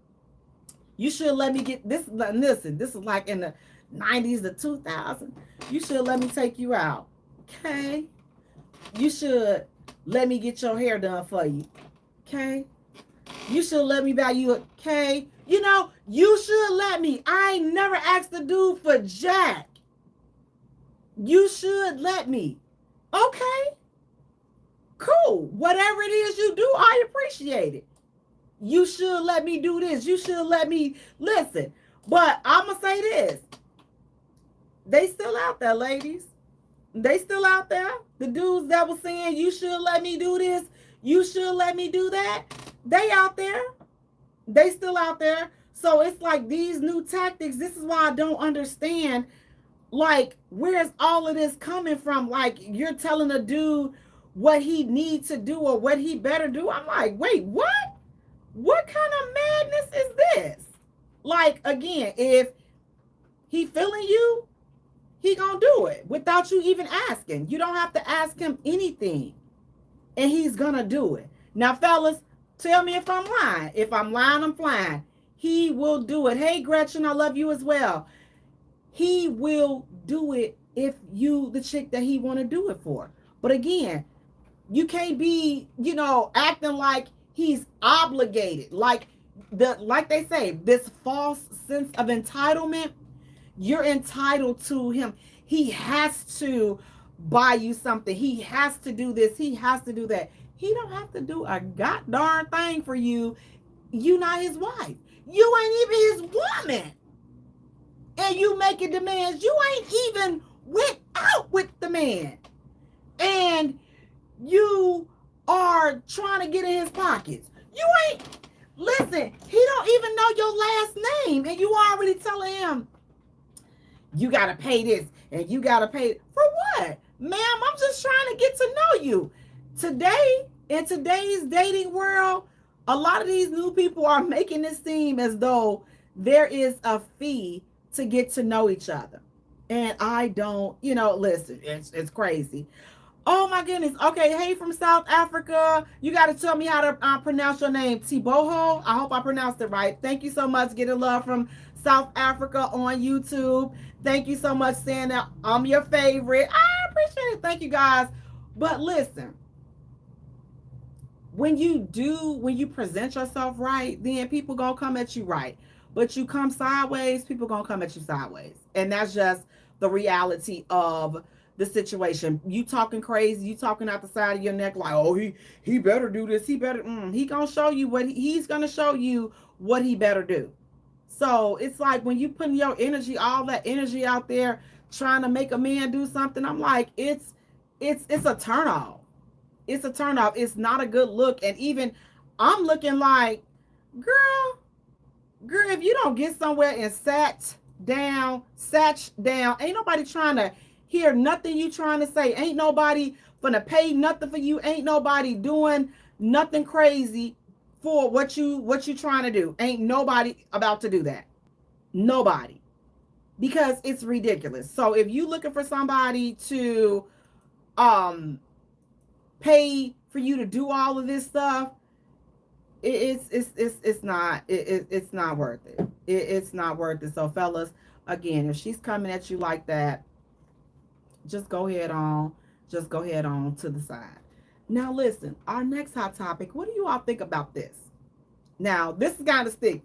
You should let me get this. Listen, this is like in the 90s to 2000. You should let me take you out. Okay. You should let me get your hair done for you. Okay. You should let me buy you a okay. You know, you should let me. I ain't never asked the dude for jack. You should let me. Okay. Cool. Whatever it is you do, I appreciate it. You should let me do this. You should let me listen. But I'm going to say this. They still out there, ladies. They still out there. The dudes that was saying, you should let me do this. You should let me do that. They out there. They still out there. So it's like these new tactics. This is why I don't understand. Like, where's all of this coming from? Like, you're telling a dude what he needs to do or what he better do. I'm like, wait, what? What kind of madness is this? Like, again, if he feeling you, he gonna do it without you even asking. You don't have to ask him anything, and he's gonna do it. Now, fellas, tell me if I'm lying. If I'm lying, I'm flying. He will do it. Hey, Gretchen, I love you as well. He will do it if you the chick that he want to do it for. But again, you can't be, acting like he's obligated. Like they say, this false sense of entitlement. You're entitled to him. He has to buy you something. He has to do this. He has to do that. He don't have to do a god darn thing for you. You not his wife. You ain't even his woman. And you making demands. You ain't even went out with the man. And you are trying to get in his pockets. You ain't, listen, he don't even know your last name. And you already telling him, you got to pay this and you got to pay. For what? Ma'am, I'm just trying to get to know you. Today, in today's dating world, a lot of these new people are making it seem as though there is a fee to get to know each other. And I don't, listen, it's crazy. Oh my goodness. Okay, hey from South Africa. You got to tell me how to pronounce your name. Tiboho. I hope I pronounced it right. Thank you so much. Getting love from South Africa on YouTube. Thank you so much, saying that I'm your favorite. I appreciate it. Thank you guys. But listen, when you present yourself right, then people gonna come at you right. But you come sideways, people gonna come at you sideways. And that's just the reality of the situation. You talking crazy, you talking out the side of your neck like, oh, he better do this, he better, he gonna show you he's gonna show you what he better do. So it's like when you putting your energy, all that energy out there, trying to make a man do something, I'm like, it's a turn off. It's a turn off. It's not a good look. And even I'm looking like, girl, if you don't get somewhere and sat down, ain't nobody trying to hear nothing you trying to say. Ain't nobody gonna pay nothing for you. Ain't nobody doing nothing crazy for what you trying to do. Ain't nobody about to do that. Nobody. Because it's ridiculous. So if you looking for somebody to pay for you to do all of this stuff, it's not worth it. It's not worth it. So fellas, again, if she's coming at you like that, just go ahead on to the side. Now listen, our next hot topic, what do you all think about this? Now, this is kind of sticky.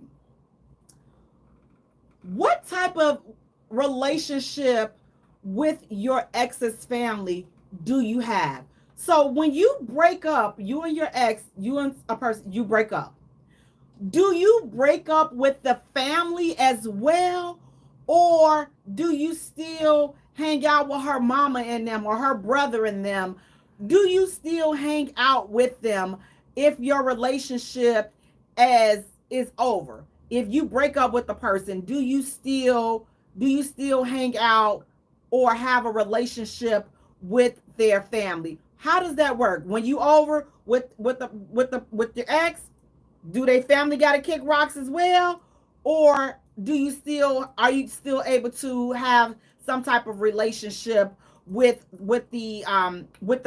What type of relationship with your ex's family do you have? So when you break up, you and your ex, you and a person, you break up. Do you break up with the family as well? Or do you still hang out with her mama and them or her brother and them? Do you still hang out with them if your relationship is over? If you break up with the person, do you still hang out or have a relationship with their family? How does that work? When you over with your ex, do they family got to kick rocks as well? Or are you still able to have some type of relationship with the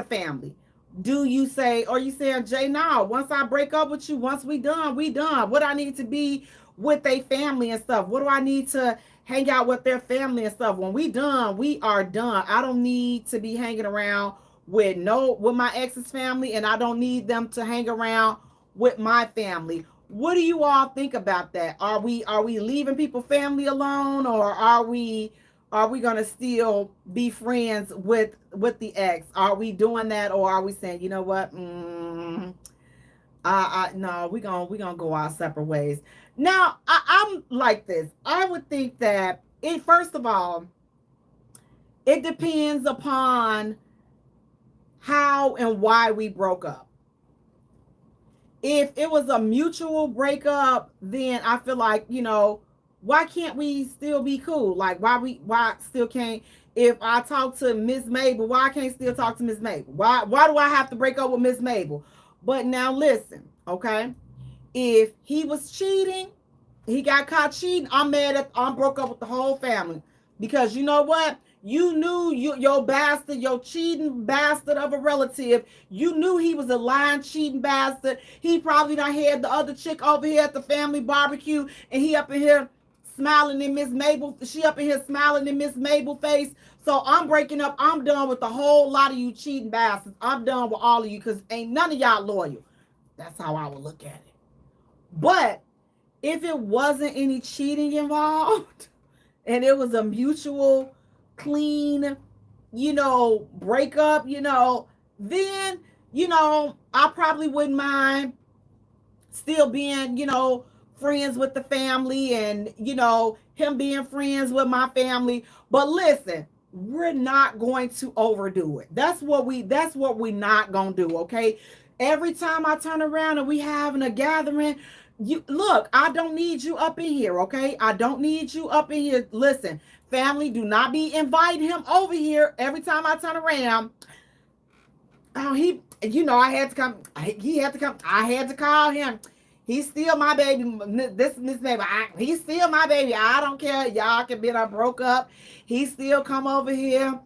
family? Do you say, or you saying, Jay, no, once I break up with you, once we done, we done. What I need to be with their family and stuff? What do I need to hang out with their family and stuff? When we done, we are done. I don't need to be hanging around with my ex's family, and I don't need them to hang around with my family. What do you all think about that? Are we leaving people family alone, or are we gonna still be friends with the ex? Are we doing that, or are we saying, you know what? No, we gonna go our separate ways. Now, I'm like this. I would think that it first of all, it depends upon how and why we broke up. If it was a mutual breakup, then I feel like, why can't we still be cool? Like, why still can't, if I talk to Miss Mabel, why I can't still talk to Miss Mabel? Why do I have to break up with Miss Mabel? But now listen, okay? If he was cheating, he got caught cheating, I'm broke up with the whole family. Because you know what? You knew your bastard, your cheating bastard of a relative. You knew he was a lying, cheating bastard. He probably done had the other chick over here at the family barbecue, and he up in here smiling in Miss Mabel. She up in here smiling in Miss Mabel face. So I'm breaking up. I'm done with the whole lot of you cheating bastards. I'm done with all of you because ain't none of y'all loyal. That's how I would look at it. But if it wasn't any cheating involved and it was a mutual, clean, breakup, then, I probably wouldn't mind still being, friends with the family and, him being friends with my family. But listen, we're not going to overdo it. That's what we not gonna do, okay? Every time I turn around and we having a gathering, you look, I don't need you up in here, okay? I don't need you up in here. Listen, family, do not be inviting him over here every time I turn around. Oh, I had to come. He had to come. I had to call him. He's still my baby. This baby. He's still my baby. I don't care. Y'all can be done broke up. He still come over here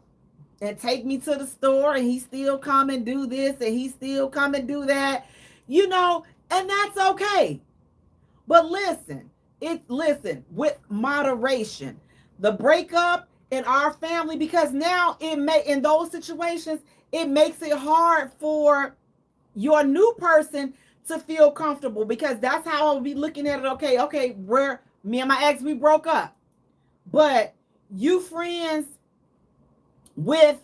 and take me to the store, and he still come and do this, and he still come and do that. And that's okay. But listen with moderation. The breakup in our family, because now in those situations, it makes it hard for your new person to feel comfortable, because that's how I'll be looking at it. Okay, me and my ex, we broke up, but you friends with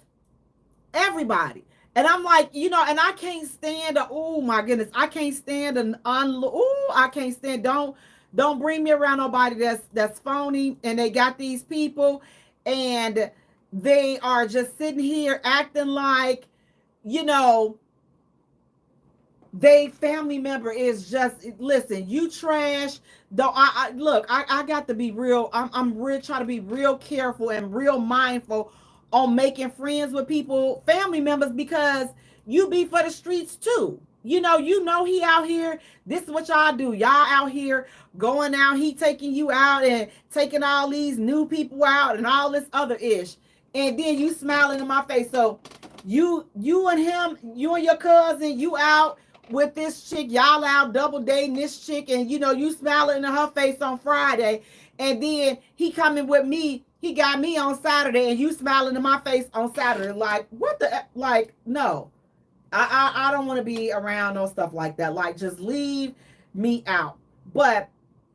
everybody. And I'm like, and I can't stand oh my goodness, I can't stand I can't stand, don't bring me around nobody that's phony, and they got these people and they are just sitting here acting like, they family member is just, listen, you trash. Don't I look, I got to be real. I'm real trying to be real careful and real mindful on making friends with people, family members, because you be for the streets too. He out here. This is what y'all do. Y'all out here going out. He taking you out and taking all these new people out and all this other ish. And then you smiling in my face. So you and him, you and your cousin, you out with this chick. Y'all out double dating this chick, and you smiling in her face on Friday. And then he coming with me. He got me on Saturday, and you smiling in my face on Saturday. Like, what the, like, no. I don't want to be around no stuff like that. Like, just leave me out. But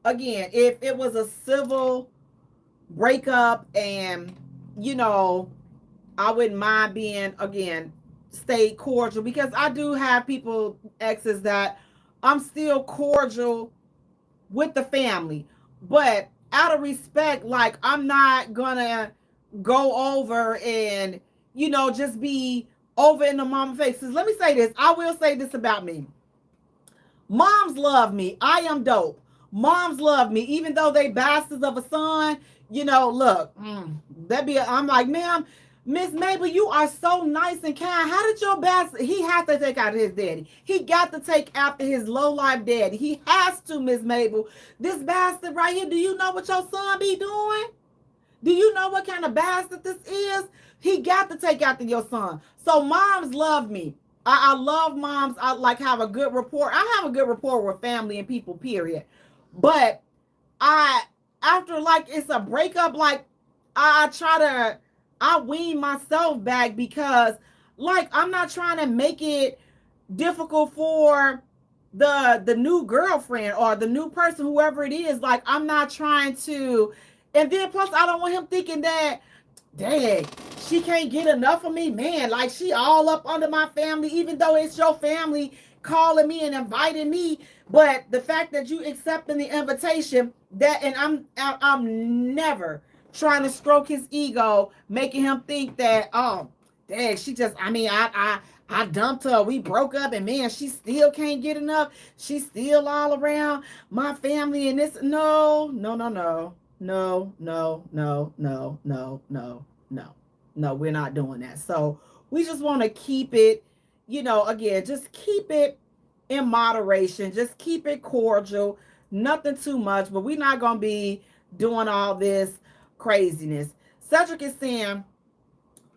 again, if it was a civil breakup and, I wouldn't mind being, again, stay cordial, because I do have people, exes, that I'm still cordial with the family. But out of respect, like, I'm not gonna go over and, just be over in the mama faces. Let me say this. I will say this about me. Moms love me. I am dope. Moms love me, even though they bastards of a son. Look, I'm like, ma'am, Miss Mabel, you are so nice and kind. How did your bastard? He has to take after his daddy. He got to take after his low life daddy. He has to, Miss Mabel. This bastard right here. Do you know what your son be doing? Do you know what kind of bastard this is? He got to take after your son. So moms love me. I love moms. I have a good rapport. I have a good rapport with family and people, period. But I after like it's a breakup, like I try to I wean myself back because like I'm not trying to make it difficult for the new girlfriend or the new person, whoever it is. Like I'm not trying to, and then plus I don't want him thinking that, dang, she can't get enough of me, man. Like she all up under my family, even though it's your family calling me and inviting me. But the fact that you accepting the invitation, that and I'm never trying to stroke his ego, making him think that, oh, dang, she just, I mean, I dumped her. We broke up, and man, she still can't get enough. She's still all around my family, and this. No, no, no, no, no, no, no, no, no, no, no, no. We're not doing that. So we just want to keep it, again, just keep it in moderation. Just keep it cordial. Nothing too much, but we're not gonna be doing all this craziness. Cedric is saying,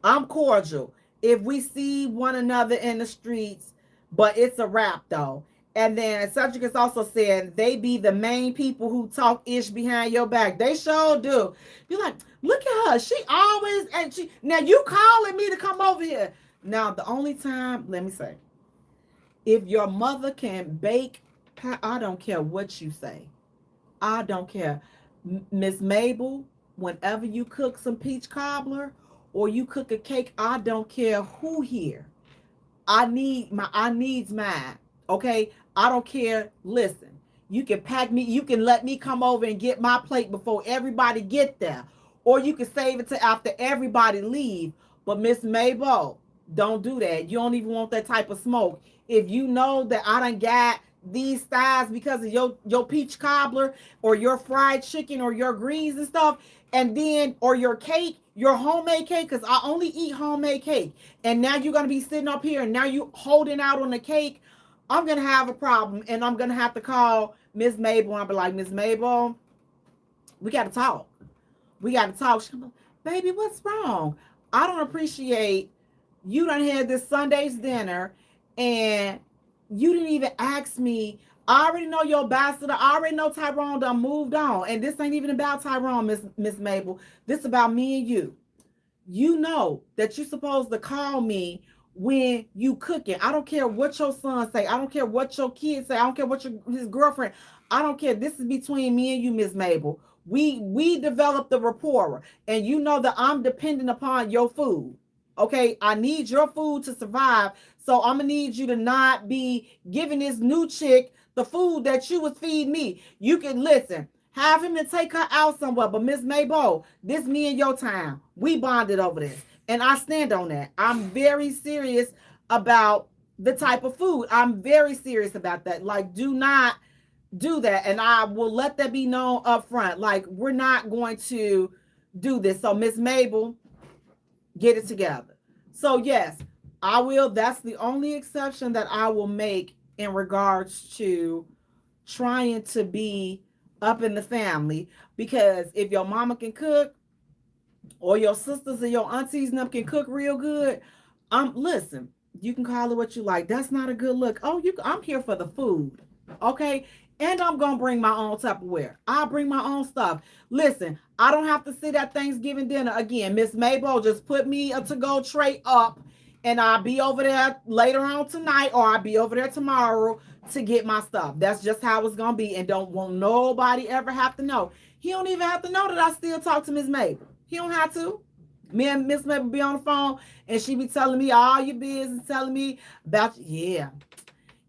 I'm cordial if we see one another in the streets, but it's a wrap though. And then Cedric is also saying they be the main people who talk ish behind your back. They sure do. You're like, look at her. She always, and she, now you calling me to come over here. Now, the only time, let me say, if your mother can bake, I don't care what you say. I don't care. Miss Mabel, whenever you cook some peach cobbler or you cook a cake, I don't care who here. I needs mine. Okay? I don't care. Listen. You can pack me, you can let me come over and get my plate before everybody get there. Or you can save it to after everybody leave. But Miss Mabel, don't do that. You don't even want that type of smoke. If you know that I done got these thighs because of your peach cobbler or your fried chicken or your greens and stuff, and then or your cake, your homemade cake, because I only eat homemade cake, and now you're gonna be sitting up here and now you holding out on the cake, I'm gonna have a problem, and I'm gonna have to call Miss Mabel, and I'll be like, Miss Mabel, we gotta talk. We gotta talk. She's like, baby, what's wrong? I don't appreciate you done had this Sunday's dinner and you didn't even ask me. I already know your bastard. I already know Tyrone done moved on. And this ain't even about Tyrone, Miss Mabel. This about me and you. You know that you're supposed to call me when you cooking. I don't care what your son say. I don't care what your kids say. I don't care what his girlfriend. I don't care. This is between me and you, Miss Mabel. We developed the rapport, and you know that I'm dependent upon your food. Okay, I need your food to survive. So I'm gonna need you to not be giving this new chick the food that you would feed me. You can listen. Have him to take her out somewhere. But Miss Mabel, this me and your time. We bonded over this. And I stand on that. I'm very serious about the type of food. I'm very serious about that. Like, do not do that. And I will let that be known up front. Like, we're not going to do this. So, Miss Mabel, get it together. So, yes, I will. That's the only exception that I will make in regards to trying to be up in the family, because if your mama can cook or your sisters and your aunties and them can cook real good, listen, you can call it what you like. That's not a good look. Oh, I'm here for the food. Okay. And I'm gonna bring my own Tupperware. I'll bring my own stuff. Listen, I don't have to sit at Thanksgiving dinner again. Miss Mabel, just put me a to-go tray up, and I'll be over there later on tonight, or I'll be over there tomorrow to get my stuff. That's just how it's gonna be, and don't want nobody ever have to know. He don't even have to know that I still talk to Miss Mabel. He don't have to. Me and Miss Mabel be on the phone, and she be telling me all your business, telling me about, yeah,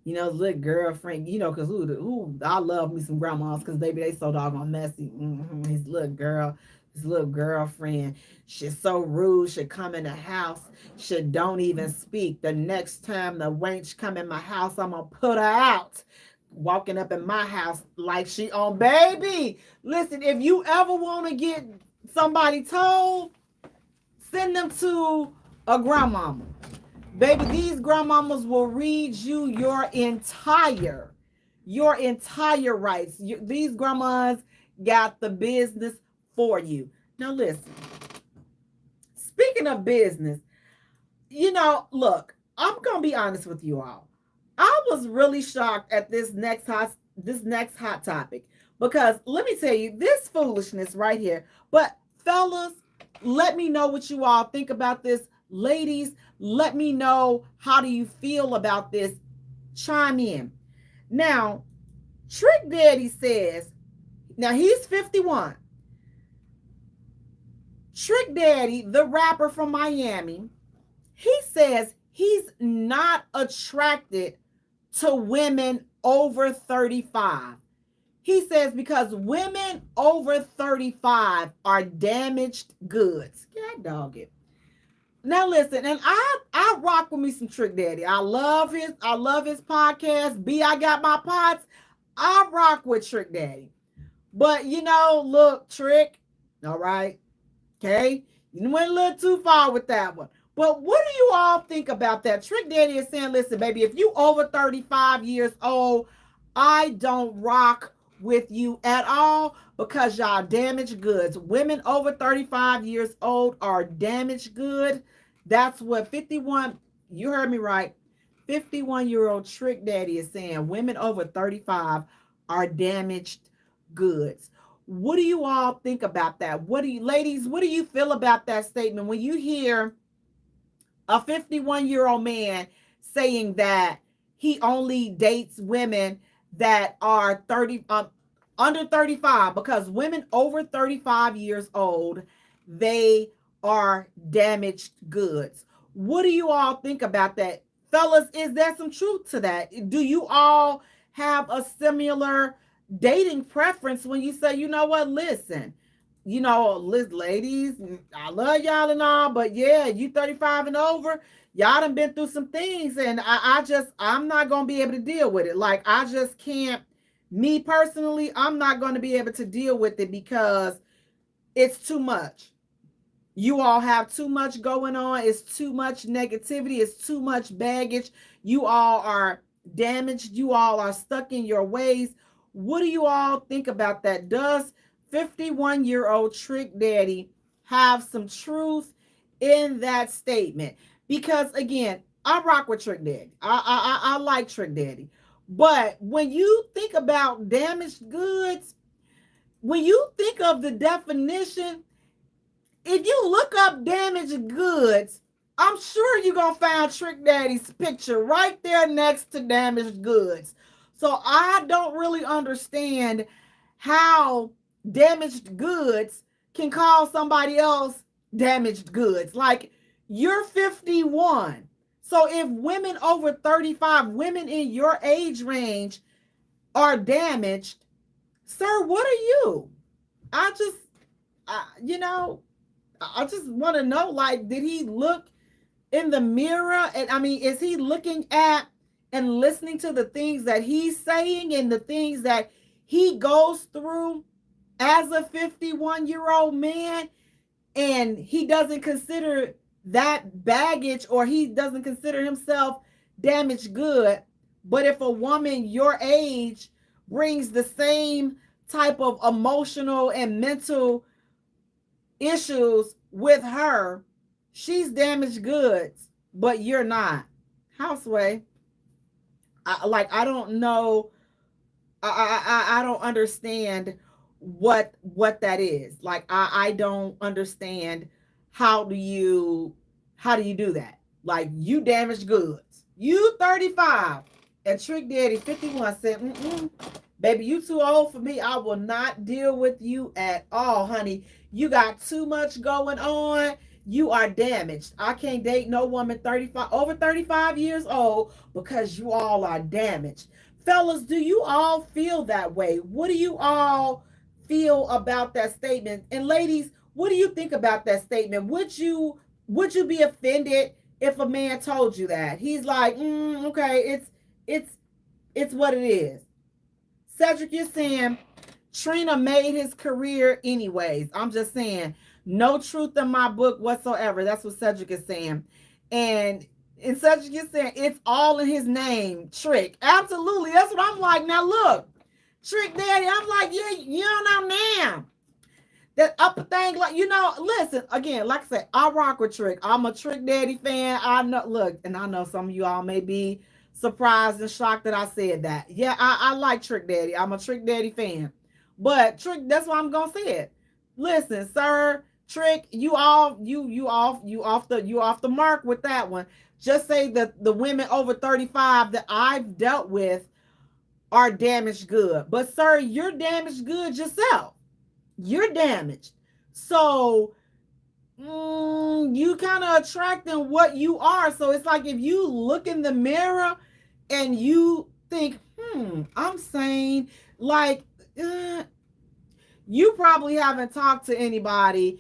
little girlfriend, because I love me some grandmas, because baby, they so doggone messy. His little girlfriend, she's so rude. She come in the house, she don't even speak. The next time the wench come in my house, I'm gonna put her out. Walking up in my house like she on baby. Listen, if you ever want to get somebody told, send them to a grandmama. Baby, these grandmamas will read you your entire rights. These grandmas got the business for you. Now listen, speaking of business, look, I'm gonna be honest with you all. I was really shocked at this next hot topic. Because let me tell you, this foolishness right here. But fellas, let me know what you all think about this. Ladies, let me know, how do you feel about this? Chime in. Now, Trick Daddy says, now he's 51. Trick Daddy, the rapper from Miami, he says he's not attracted to women over 35. He says because women over 35 are damaged goods. God dog it. Now listen, and I rock with me some Trick Daddy. I love his podcast. I got my pots. I rock with Trick Daddy. But look, Trick, all right, okay, you went a little too far with that one. But what do you all think about that? Trick Daddy is saying, listen, baby, if you over 35 years old, I don't rock with you at all because y'all damaged goods. Women over 35 years old are damaged good. That's what 51, you heard me right. 51-year-old Trick Daddy is saying women over 35 are damaged goods. What do you all think about that? Ladies, what do you feel about that statement when you hear a 51-year-old man saying that he only dates women that are 30 under 35, because women over 35 years old, they are damaged goods. What do you all think about that? Fellas, is there some truth to that? Do you all have a similar dating preference when you say, you know what, listen, ladies, I love y'all and all, but yeah, you 35 and over, y'all done been through some things, and I'm not gonna be able to deal with it. Like, I just can't. Me personally, I'm not going to be able to deal with it because it's too much. You all have too much going on. It's too much negativity. It's too much baggage. You all are damaged. You all are stuck in your ways. What do you all think about that? Does 51-year-old Trick Daddy have some truth in that statement? Because again, I rock with Trick Daddy. I like Trick Daddy. But when you think about damaged goods, when you think of the definition, if you look up damaged goods, I'm sure you're going to find Trick Daddy's picture right there next to damaged goods. So I don't really understand how damaged goods can call somebody else damaged goods. Like, you're 51. So if women over 35, women in your age range are damaged, sir, what are you? I just, I just want to know, like, did he look in the mirror? And I mean, is he looking at and listening to the things that he's saying and the things that he goes through as a 51-year-old man? And he doesn't consider that baggage, or he doesn't consider himself damaged good. But if a woman your age brings the same type of emotional and mental issues with her, she's damaged goods, but you're not. Houseway, I don't know. I don't understand what that is. Like, I don't understand how do you do that? Like, you damaged goods. You 35 and Trick Daddy 51 said, baby, you too old for me. I will not deal with you at all, honey. You got too much going on. You are damaged. I can't date no woman over 35 years old because you all are damaged. Fellas, do you all feel that way? What do you all feel about that statement? And ladies, what do you think about that statement? Would you be offended if a man told you that? He's like, okay, it's what it is. Cedric, you're saying Trina made his career anyways. I'm just saying, no truth in my book whatsoever. That's what Cedric is saying. And Cedric is saying it's all in his name. Trick. Absolutely. That's what I'm like. Now look, Trick Daddy, I'm like, yeah, you don't know now. That upper thing, like, listen, again, like I said, I rock with Trick. I'm a Trick Daddy fan. I know, look, and I know some of you all may be surprised and shocked that I said that. Yeah, I like Trick Daddy. I'm a Trick Daddy fan. But Trick, that's why I'm gonna say it. Listen, sir, Trick, you off the mark with that one. Just say that the women over 35 that I've dealt with are damaged good. But sir, you're damaged good yourself. You're damaged. So you kind of attracting what you are. So it's like if you look in the mirror and you think, I'm sane, like, you probably haven't talked to anybody,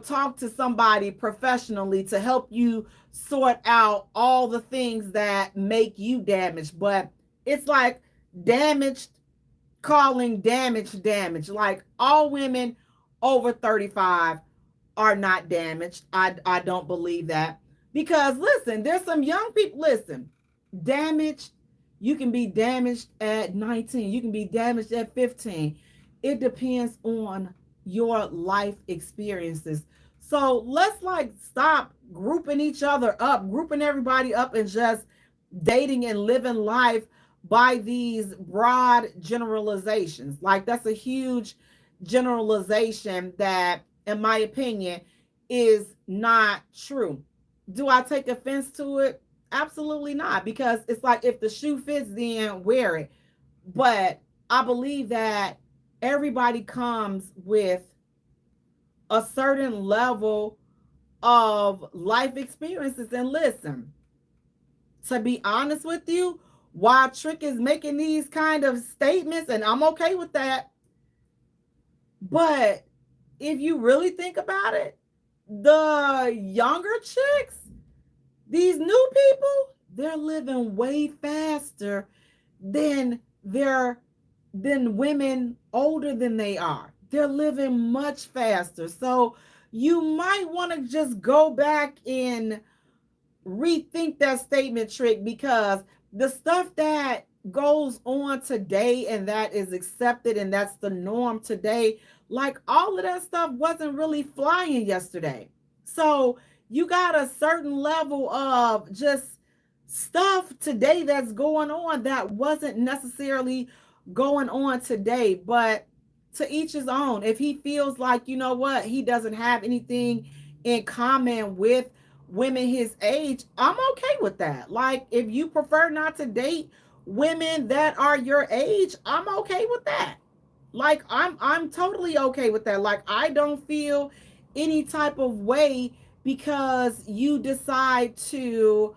talk to somebody professionally to help you sort out all the things that make you damaged. But it's like damaged calling damage. Like all women over 35 are not damaged. I don't believe that. Because listen, there's some young people, listen, damaged, you can be damaged at 19, you can be damaged at 15. It depends on your life experiences. So let's like stop grouping each other up, grouping everybody up and just dating and living life by these broad generalizations. Like that's a huge generalization that, in my opinion, is not true. Do I take offense to it? Absolutely not, because it's like if the shoe fits, then wear it. But I believe that everybody comes with a certain level of life experiences. And listen, to be honest with you, while Trick is making these kind of statements, and I'm okay with that, but if you really think about it, the younger chicks, these new people, they're living way faster than their than women older than they are. They're living much faster. So you might want to just go back and rethink that statement, Trick, because the stuff that goes on today and that is accepted and that's the norm today, like all of that stuff wasn't really flying yesterday. So you got a certain level of just stuff today that's going on that wasn't necessarily going on today. But to each his own. If he feels like, you know what, he doesn't have anything in common with women his age, I'm okay with that. Like if you prefer not to date women that are your age, I'm okay with that. Like I'm totally okay with that. Like I don't feel any type of way because you decide to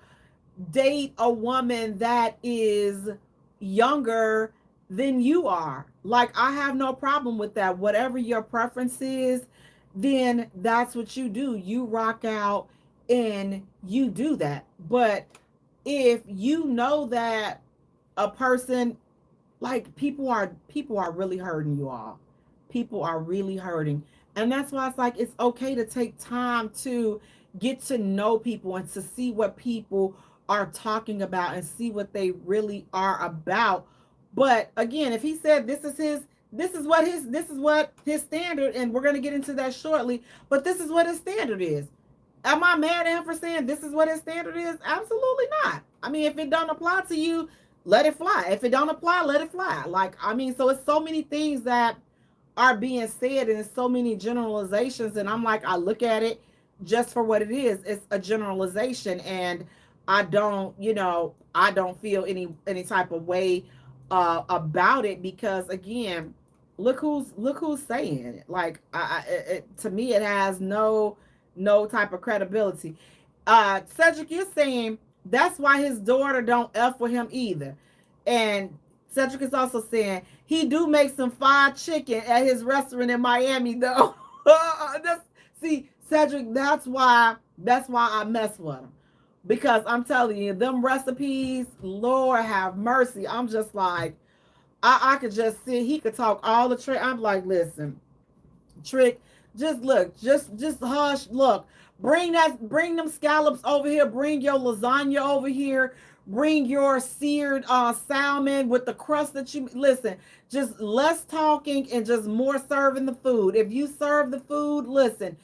date a woman that is younger than you are. Like I have no problem with that. Whatever your preference is, then that's what you do. You rock out and you do that. But if you know that a person, like people are really hurting, you all. People are really hurting. And that's why it's like it's okay to take time to get to know people and to see what people are talking about and see what they really are about. But again, if he said this is what his standard, and we're going to get into that shortly, but this is what his standard is. Am I mad at him for saying this is what his standard is? Absolutely not. I mean, if it don't apply to you, let it fly. If it don't apply, let it fly. Like, I mean, so it's so many things that are being said and so many generalizations. And I'm like, I look at it just for what it is. It's a generalization. And I don't feel any type of way about it because again, look who's saying it. Like to me, it has no type of credibility. Cedric, you're saying that's why his daughter don't F with him either. And Cedric is also saying he do make some fried chicken at his restaurant in Miami though. See, Cedric, that's why I mess with him. Because I'm telling you, them recipes, Lord have mercy. I'm just like, I could just see he could talk all the trick. I'm like, listen, Trick, just look, just hush. Look, bring them scallops over here. Bring your lasagna over here. Bring your seared salmon with the crust that you listen. Just less talking and just more serving the food. If you serve the food, listen,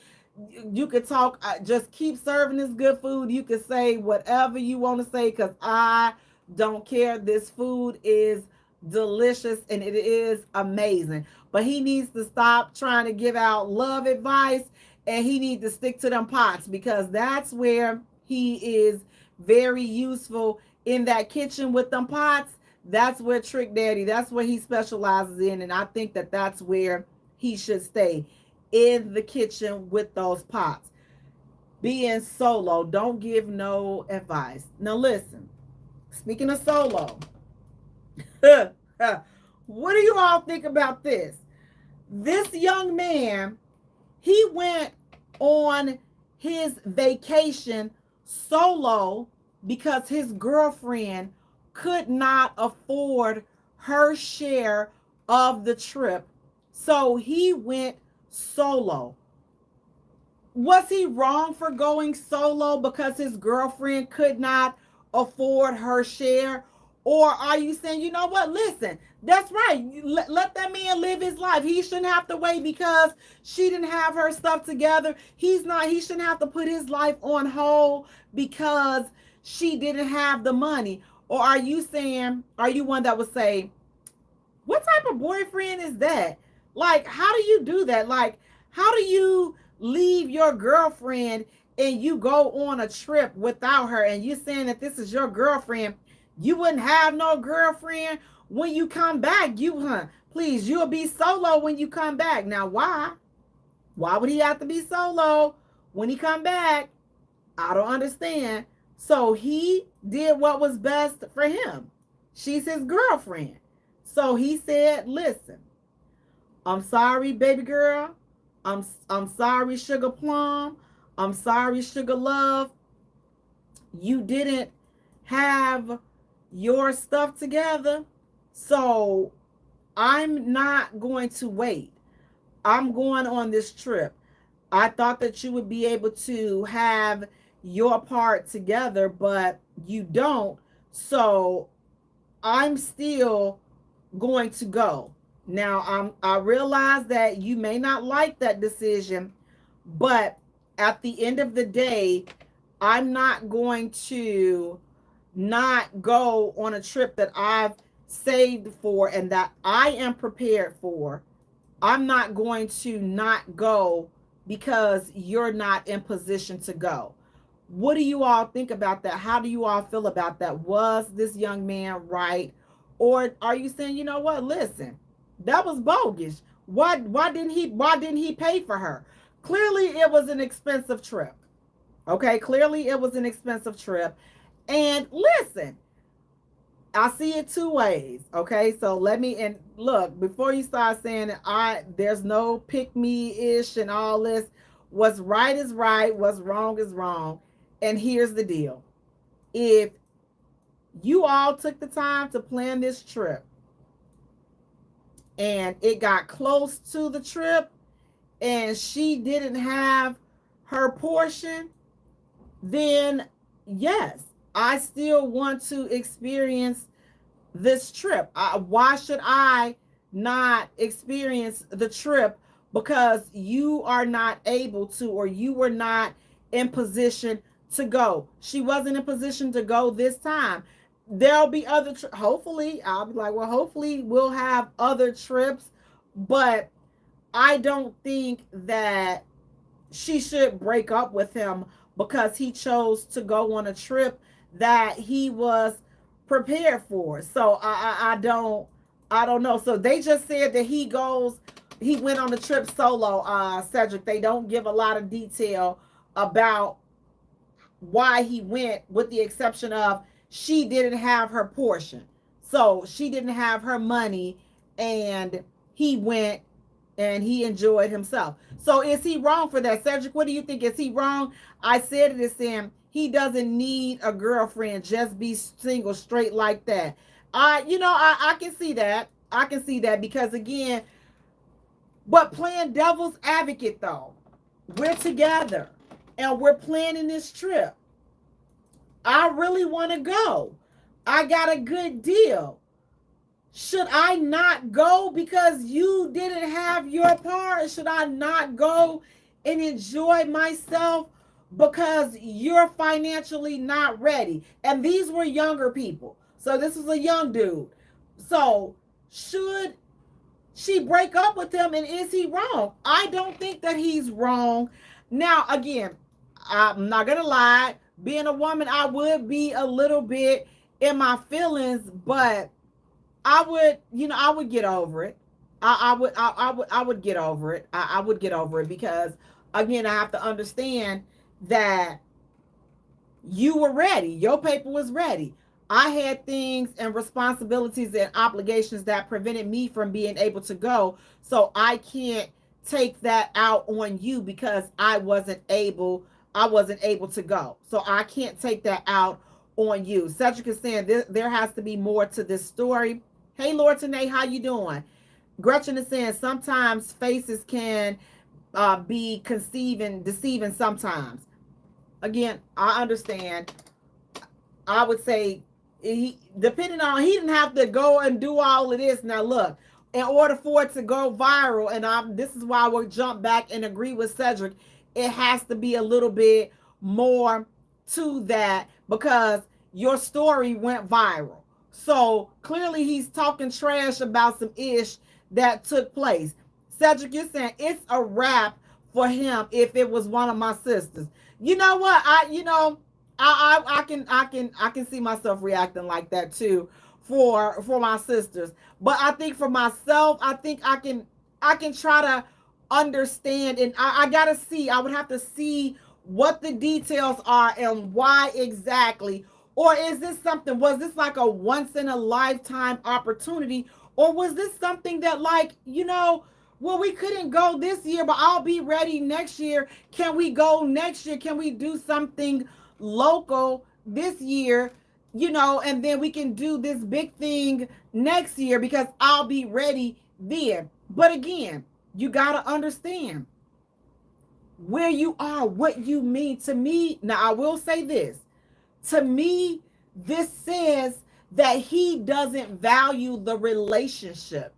you could talk. Just keep serving this good food. You can say whatever you want to say because I don't care. This food is delicious and it is amazing. but he needs to stop trying to give out love advice, and he needs to stick to them pots, because that's where he is very useful, in that kitchen with them pots. That's where Trick Daddy, that's where he specializes in, and I think that that's where he should stay, in the kitchen with those pots. Being solo, don't give no advice. Now listen, speaking of solo, what do you all think about this? This young man, he went on his vacation solo because his girlfriend could not afford her share of the trip. So he went solo. Was he wrong for going solo because his girlfriend could not afford her share? Or are you saying, you know what, listen, that's right, let that man live his life. He shouldn't have to wait because she didn't have her stuff together. He shouldn't have to put his life on hold because she didn't have the money? Or are you saying, are you one that would say, what type of boyfriend is that? Like, how do you do that? Like, how do you leave your girlfriend and you go on a trip without her, and you saying that this is your girlfriend? You wouldn't have no girlfriend when you come back. Please, you'll be solo when you come back. Now, why would he have to be solo when he come back? I don't understand. So he did what was best for him. She's his girlfriend. So he said, listen, I'm sorry, baby girl. I'm sorry, Sugar Plum. I'm sorry, Sugar Love. You didn't have your stuff together. So I'm not going to wait. I'm going on this trip. I thought that you would be able to have your part together, but you don't. So I'm still going to go. Now, I realize that you may not like that decision, but at the end of the day, I'm not going to not go on a trip that I've saved for and that I am prepared for. I'm not going to not go because you're not in position to go. What do you all think about that? How do you all feel about that? Was this young man right? Or are you saying, you know what, listen, that was bogus. Why didn't he pay for her? Clearly it was an expensive trip. Okay, clearly it was an expensive trip. And listen, I see it two ways. Okay, so let me, and look, before you start saying there's no pick me ish and all this, what's right is right, what's wrong is wrong. And here's the deal. If you all took the time to plan this trip and it got close to the trip and she didn't have her portion, then yes, I still want to experience this trip. Why should I not experience the trip because you are not able to, or you were not in position to go? She wasn't in position to go this time. There'll be other hopefully I'll be like, well, hopefully we'll have other trips, but I don't think that she should break up with him because he chose to go on a trip that he was prepared for. So I don't know. So they just said that he went on the trip solo, Cedric. They don't give a lot of detail about why he went, with the exception of she didn't have her portion. So she didn't have her money and he went and he enjoyed himself. So is he wrong for that? Cedric, what do you think? Is he wrong? I said it is him. He doesn't need a girlfriend. Just be single straight like that. I can see that. I can see that because again, but playing devil's advocate though, we're together and we're planning this trip. I really want to go. I got a good deal. Should I not go because you didn't have your part? Should I not go and enjoy myself because you're financially not ready? And these were younger people. So this was a young dude. So should she break up with him, and is he wrong? I don't think that he's wrong. Now, again, I'm not gonna lie, being a woman, I would be a little bit in my feelings, but I would, I would get over it. I would get over it. I would get over it because, again, I have to understand that you were ready. Your paper was ready. I had things and responsibilities and obligations that prevented me from being able to go. So I can't take that out on you because I wasn't able to go. So I can't take that out on you. Cedric is saying there has to be more to this story. Hey, Lord Tanae, how you doing? Gretchen is saying sometimes faces can be deceiving sometimes. Again, I understand. I would say depending on, he didn't have to go and do all of this. Now look, in order for it to go viral, and this is why I would jump back and agree with Cedric, it has to be a little bit more to that because your story went viral. So clearly he's talking trash about some ish that took place. Cedric, you're saying it's a wrap for him if it was one of my sisters. You know what? I can see myself reacting like that too for my sisters. But I think for myself, I think I can try to understand, and I gotta see. I would have to see what the details are and why exactly. Or is this something? Was this like a once in a lifetime opportunity, or was this something that, like, well, we couldn't go this year, but I'll be ready next year. Can we go next year? Can we do something local this year? And then we can do this big thing next year because I'll be ready then. But again, you got to understand where you are, what you mean to me. Now, I will say this. To me, this says that he doesn't value the relationship.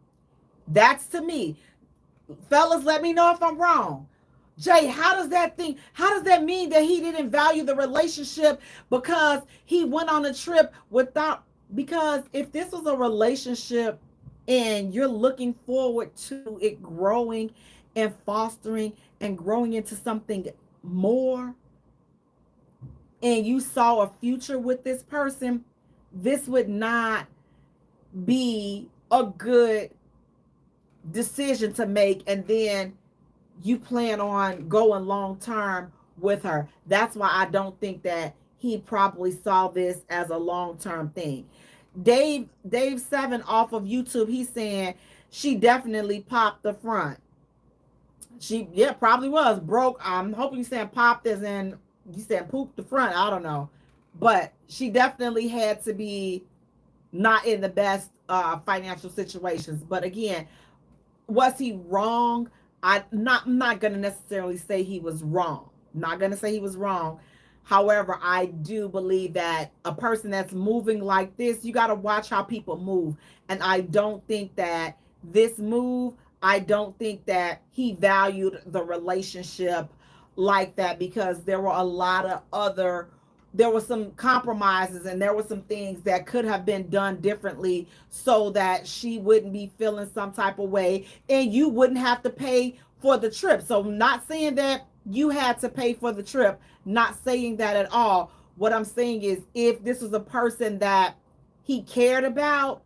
That's to me. Fellas, let me know if I'm wrong. Jay, how does that mean that he didn't value the relationship because he went on a trip without, because if this was a relationship and you're looking forward to it growing and fostering and growing into something more, and you saw a future with this person, this would not be a good decision to make, and then you plan on going long term with her. That's why I don't think that he probably saw this as a long term thing. Dave 7 off of YouTube, he's saying she definitely popped the front. Yeah, probably was broke. I'm hoping you saying popped as in you said pooped the front. I don't know, but she definitely had to be not in the best financial situations. But again, was he wrong? I'm not gonna necessarily say he was wrong. I'm not gonna say he was wrong. However, I do believe that a person that's moving like this, you got to watch how people move. And I don't think that this move, I don't think that he valued the relationship like that, because there were a lot of there were some compromises and there were some things that could have been done differently so that she wouldn't be feeling some type of way and you wouldn't have to pay for the trip. So I'm not saying that you had to pay for the trip, not saying that at all. What I'm saying is, if this was a person that he cared about,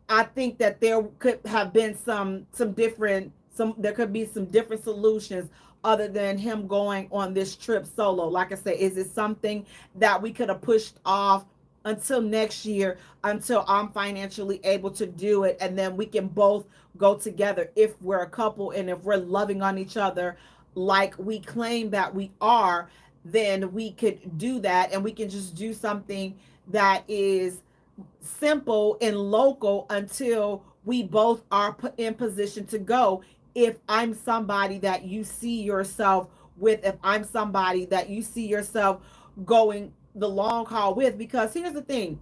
I think that there could have been there could be some different solutions other than him going on this trip solo. Like I said, is it something that we could have pushed off until next year, until I'm financially able to do it, and then we can both go together if we're a couple and if we're loving on each other like we claim that we are, then we could do that, and we can just do something that is simple and local until we both are put in position to go. If I'm somebody that you see yourself with, if I'm somebody that you see yourself going the long haul with, because here's the thing,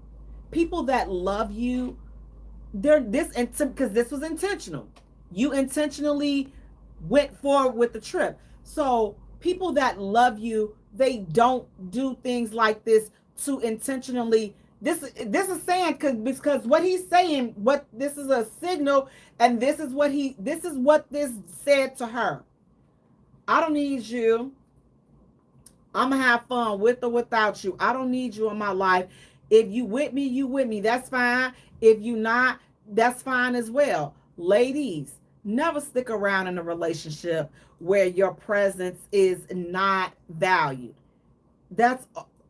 people that love you, they're this, and because this was intentional, you intentionally went forward with the trip. So people that love you, they don't do things like this to intentionally This is saying, because what he's saying, what this is a signal, and this is what this said to her. I don't need you. I'm gonna have fun with or without you. I don't need you in my life. If you with me, you with me. That's fine. If you not, that's fine as well. Ladies, never stick around in a relationship where your presence is not valued. That's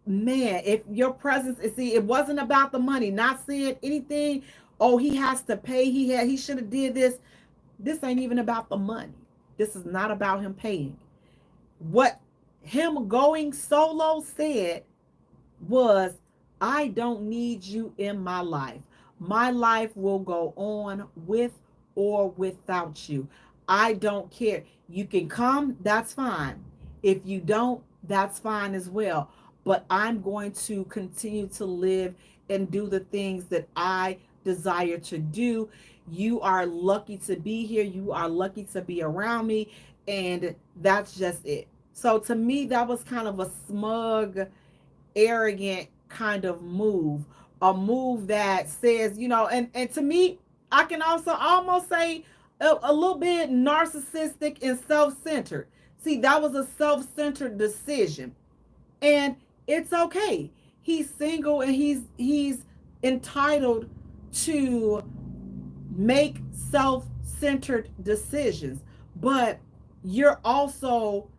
Man, if your presence is, see, it wasn't about the money. Not saying anything. Oh, he has to pay. He should have did this. This ain't even about the money. This is not about him paying. What him going solo said was, I don't need you in my life. My life will go on with or without you. I don't care. You can come, that's fine. If you don't, that's fine as well. But I'm going to continue to live and do the things that I desire to do. You are lucky to be here. You are lucky to be around me. And that's just it. So to me, that was kind of a smug, arrogant kind of move, a move that says, and to me, I can also almost say a little bit narcissistic and self-centered. See, that was a self-centered decision, and it's okay. He's single, and he's entitled to make self-centered decisions, but you're also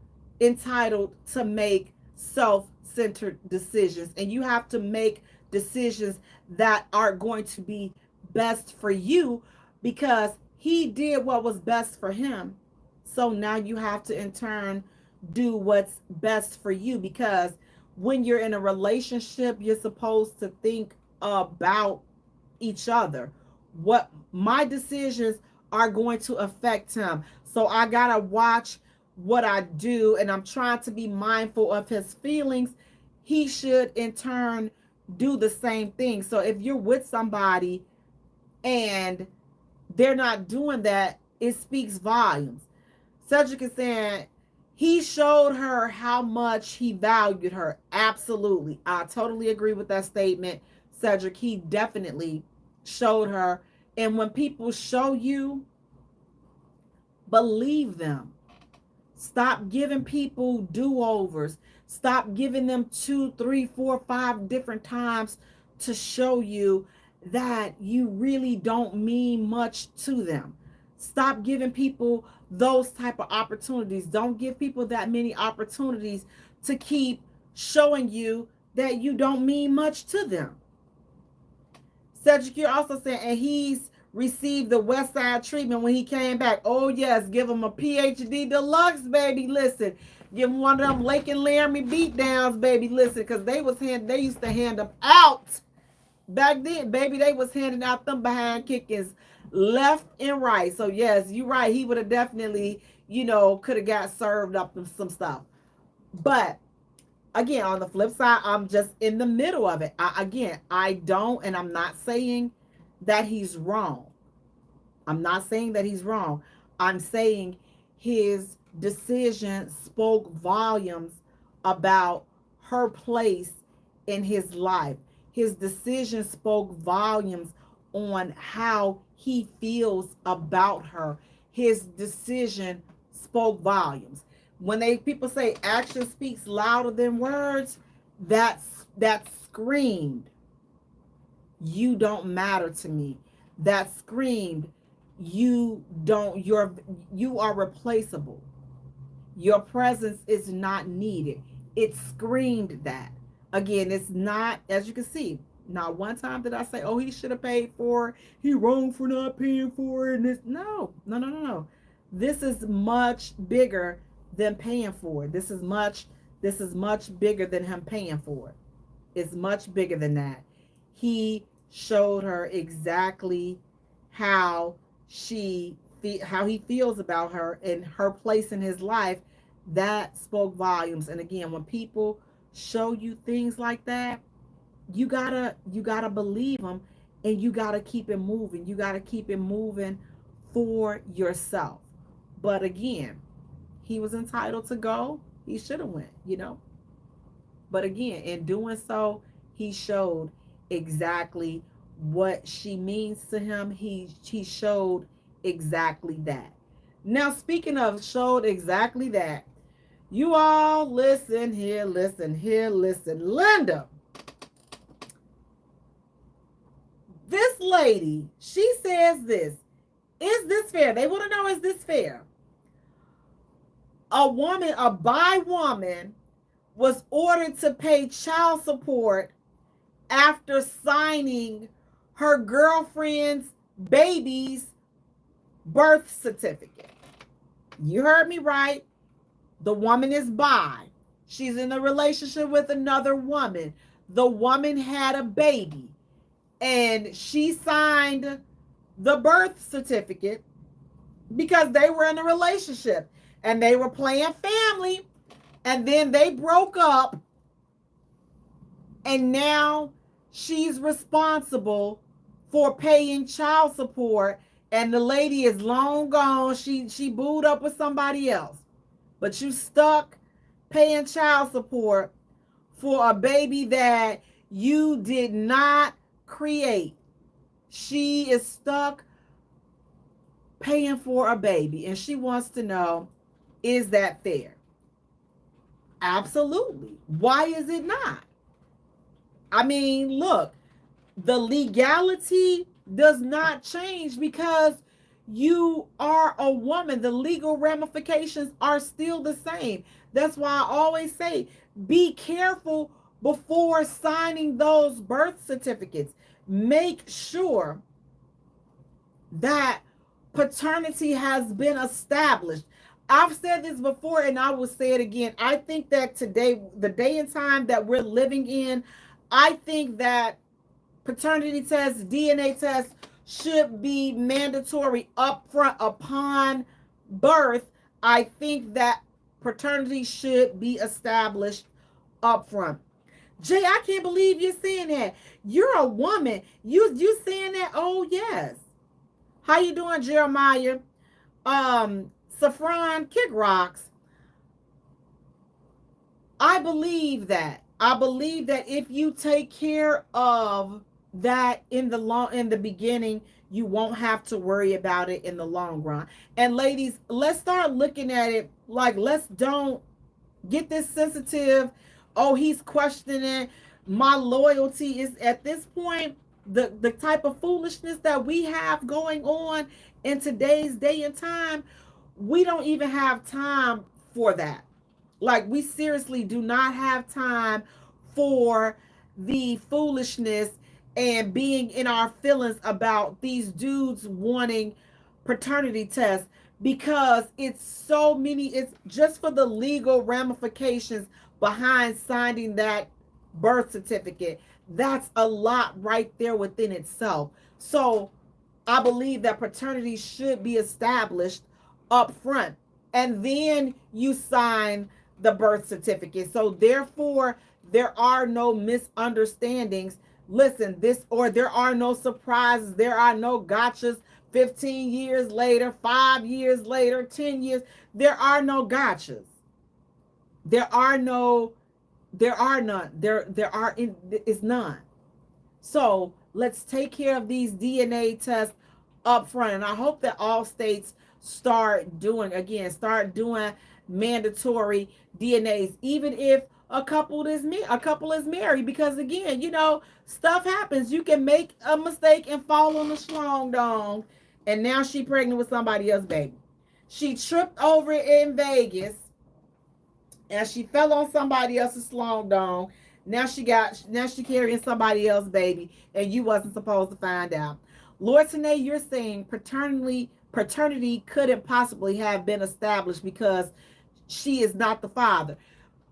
entitled to make self-centered decisions, and you have to make decisions that are going to be best for you, because he did what was best for him. So now you have to in turn do what's best for you, because when you're in a relationship, you're supposed to think about each other. What my decisions are going to affect him. So I got to watch what I do, and I'm trying to be mindful of his feelings. He should in turn do the same thing. So if you're with somebody and they're not doing that, it speaks volumes. Cedric is saying he showed her how much he valued her. Absolutely. I totally agree with that statement, Cedric. He definitely showed her. And when people show you, believe them. Stop giving people do-overs. Stop giving them 2, 3, 4, 5 different times to show you that you really don't mean much to them. Stop giving people those type of opportunities. Don't give people that many opportunities to keep showing you that you don't mean much to them. Cedric, you're also saying, and he's received the West Side treatment when he came back. Oh, yes, give him a PhD deluxe, baby. Listen, give him one of them Lake and Laramie beatdowns, baby. Listen, because they used to hand them out. Back then, baby, they was handing out them behind kickings left and right. So, yes, you're right. He would have definitely, could have got served up some stuff. But again, on the flip side, I'm just in the middle of it. I don't, and I'm not saying that he's wrong. I'm not saying that he's wrong. I'm saying his decision spoke volumes about her place in his life. His decision spoke volumes on how he feels about her. His decision spoke volumes. When people say action speaks louder than words, that screamed, you don't matter to me. That screamed, you are replaceable. Your presence is not needed. It screamed that. Again, it's not, as you can see, not one time did I say, oh, he should have paid for it. He wrong for not paying for it. And this, no. This is much bigger than paying for it. This is much bigger than him paying for it. It's much bigger than that. He showed her exactly how how he feels about her and her place in his life. That spoke volumes. And again, when people show you things like that, you gotta believe them, and you gotta keep it moving. You gotta keep it moving for yourself. But again, he was entitled to go. He should have went, But again, in doing so, he showed exactly what she means to him. He showed exactly that. Now, speaking of showed exactly that, you all listen here, listen here, listen. Linda, this lady, she says this. Is this fair? They want to know, is this fair? A woman, a bi woman, was ordered to pay child support after signing her girlfriend's baby's birth certificate. You heard me right. The woman is bi. She's in a relationship with another woman. The woman had a baby and she signed the birth certificate because they were in a relationship and they were playing family, and then they broke up, and now she's responsible for paying child support, and the lady is long gone. She booed up with somebody else, but you stuck paying child support for a baby that you did not create. She is stuck paying for a baby, and she wants to know, is that fair? Absolutely. Why is it not? I mean, look, the legality does not change because you are a woman. The legal ramifications are still the same. That's why I always say, be careful before signing those birth certificates. Make sure that paternity has been established. I've said this before and I will say it again. I think that today, the day and time that we're living in, I think that paternity tests, DNA tests should be mandatory upfront upon birth. I think that paternity should be established upfront. Jay, I can't believe you're saying that. You're a woman. You saying that? Oh yes. How you doing, Jeremiah? Saffron Kick Rocks. I believe that. I believe that if you take care of that in the beginning, you won't have to worry about it in the long run. And ladies, let's start looking at it like, let's don't get this sensitive. Oh, he's questioning my loyalty. Is at this point the type of foolishness that we have going on in today's day and time. We don't even have time for that. Like, we seriously do not have time for the foolishness and being in our feelings about these dudes wanting paternity tests, because it's so many, it's just for the legal ramifications behind signing that birth certificate. That's a lot right there within itself. So I believe that paternity should be established up front, and then you sign the birth certificate. So therefore, there are no misunderstandings. Listen, this, or there are no surprises, there are no gotchas 15 years later, 5 years later, 10 years. There are no gotchas. There are no there are none. There are in is none. So let's take care of these DNA tests up front. And I hope that all states start doing mandatory DNAs, even if a couple is married, because again, stuff happens. You can make a mistake and fall on the schlong dong, and now she pregnant with somebody else's baby. She tripped over in Vegas and she fell on somebody else's slong dong. Now she carrying somebody else's baby, and you wasn't supposed to find out. Lord Tanae, you're saying paternity couldn't possibly have been established because she is not the father.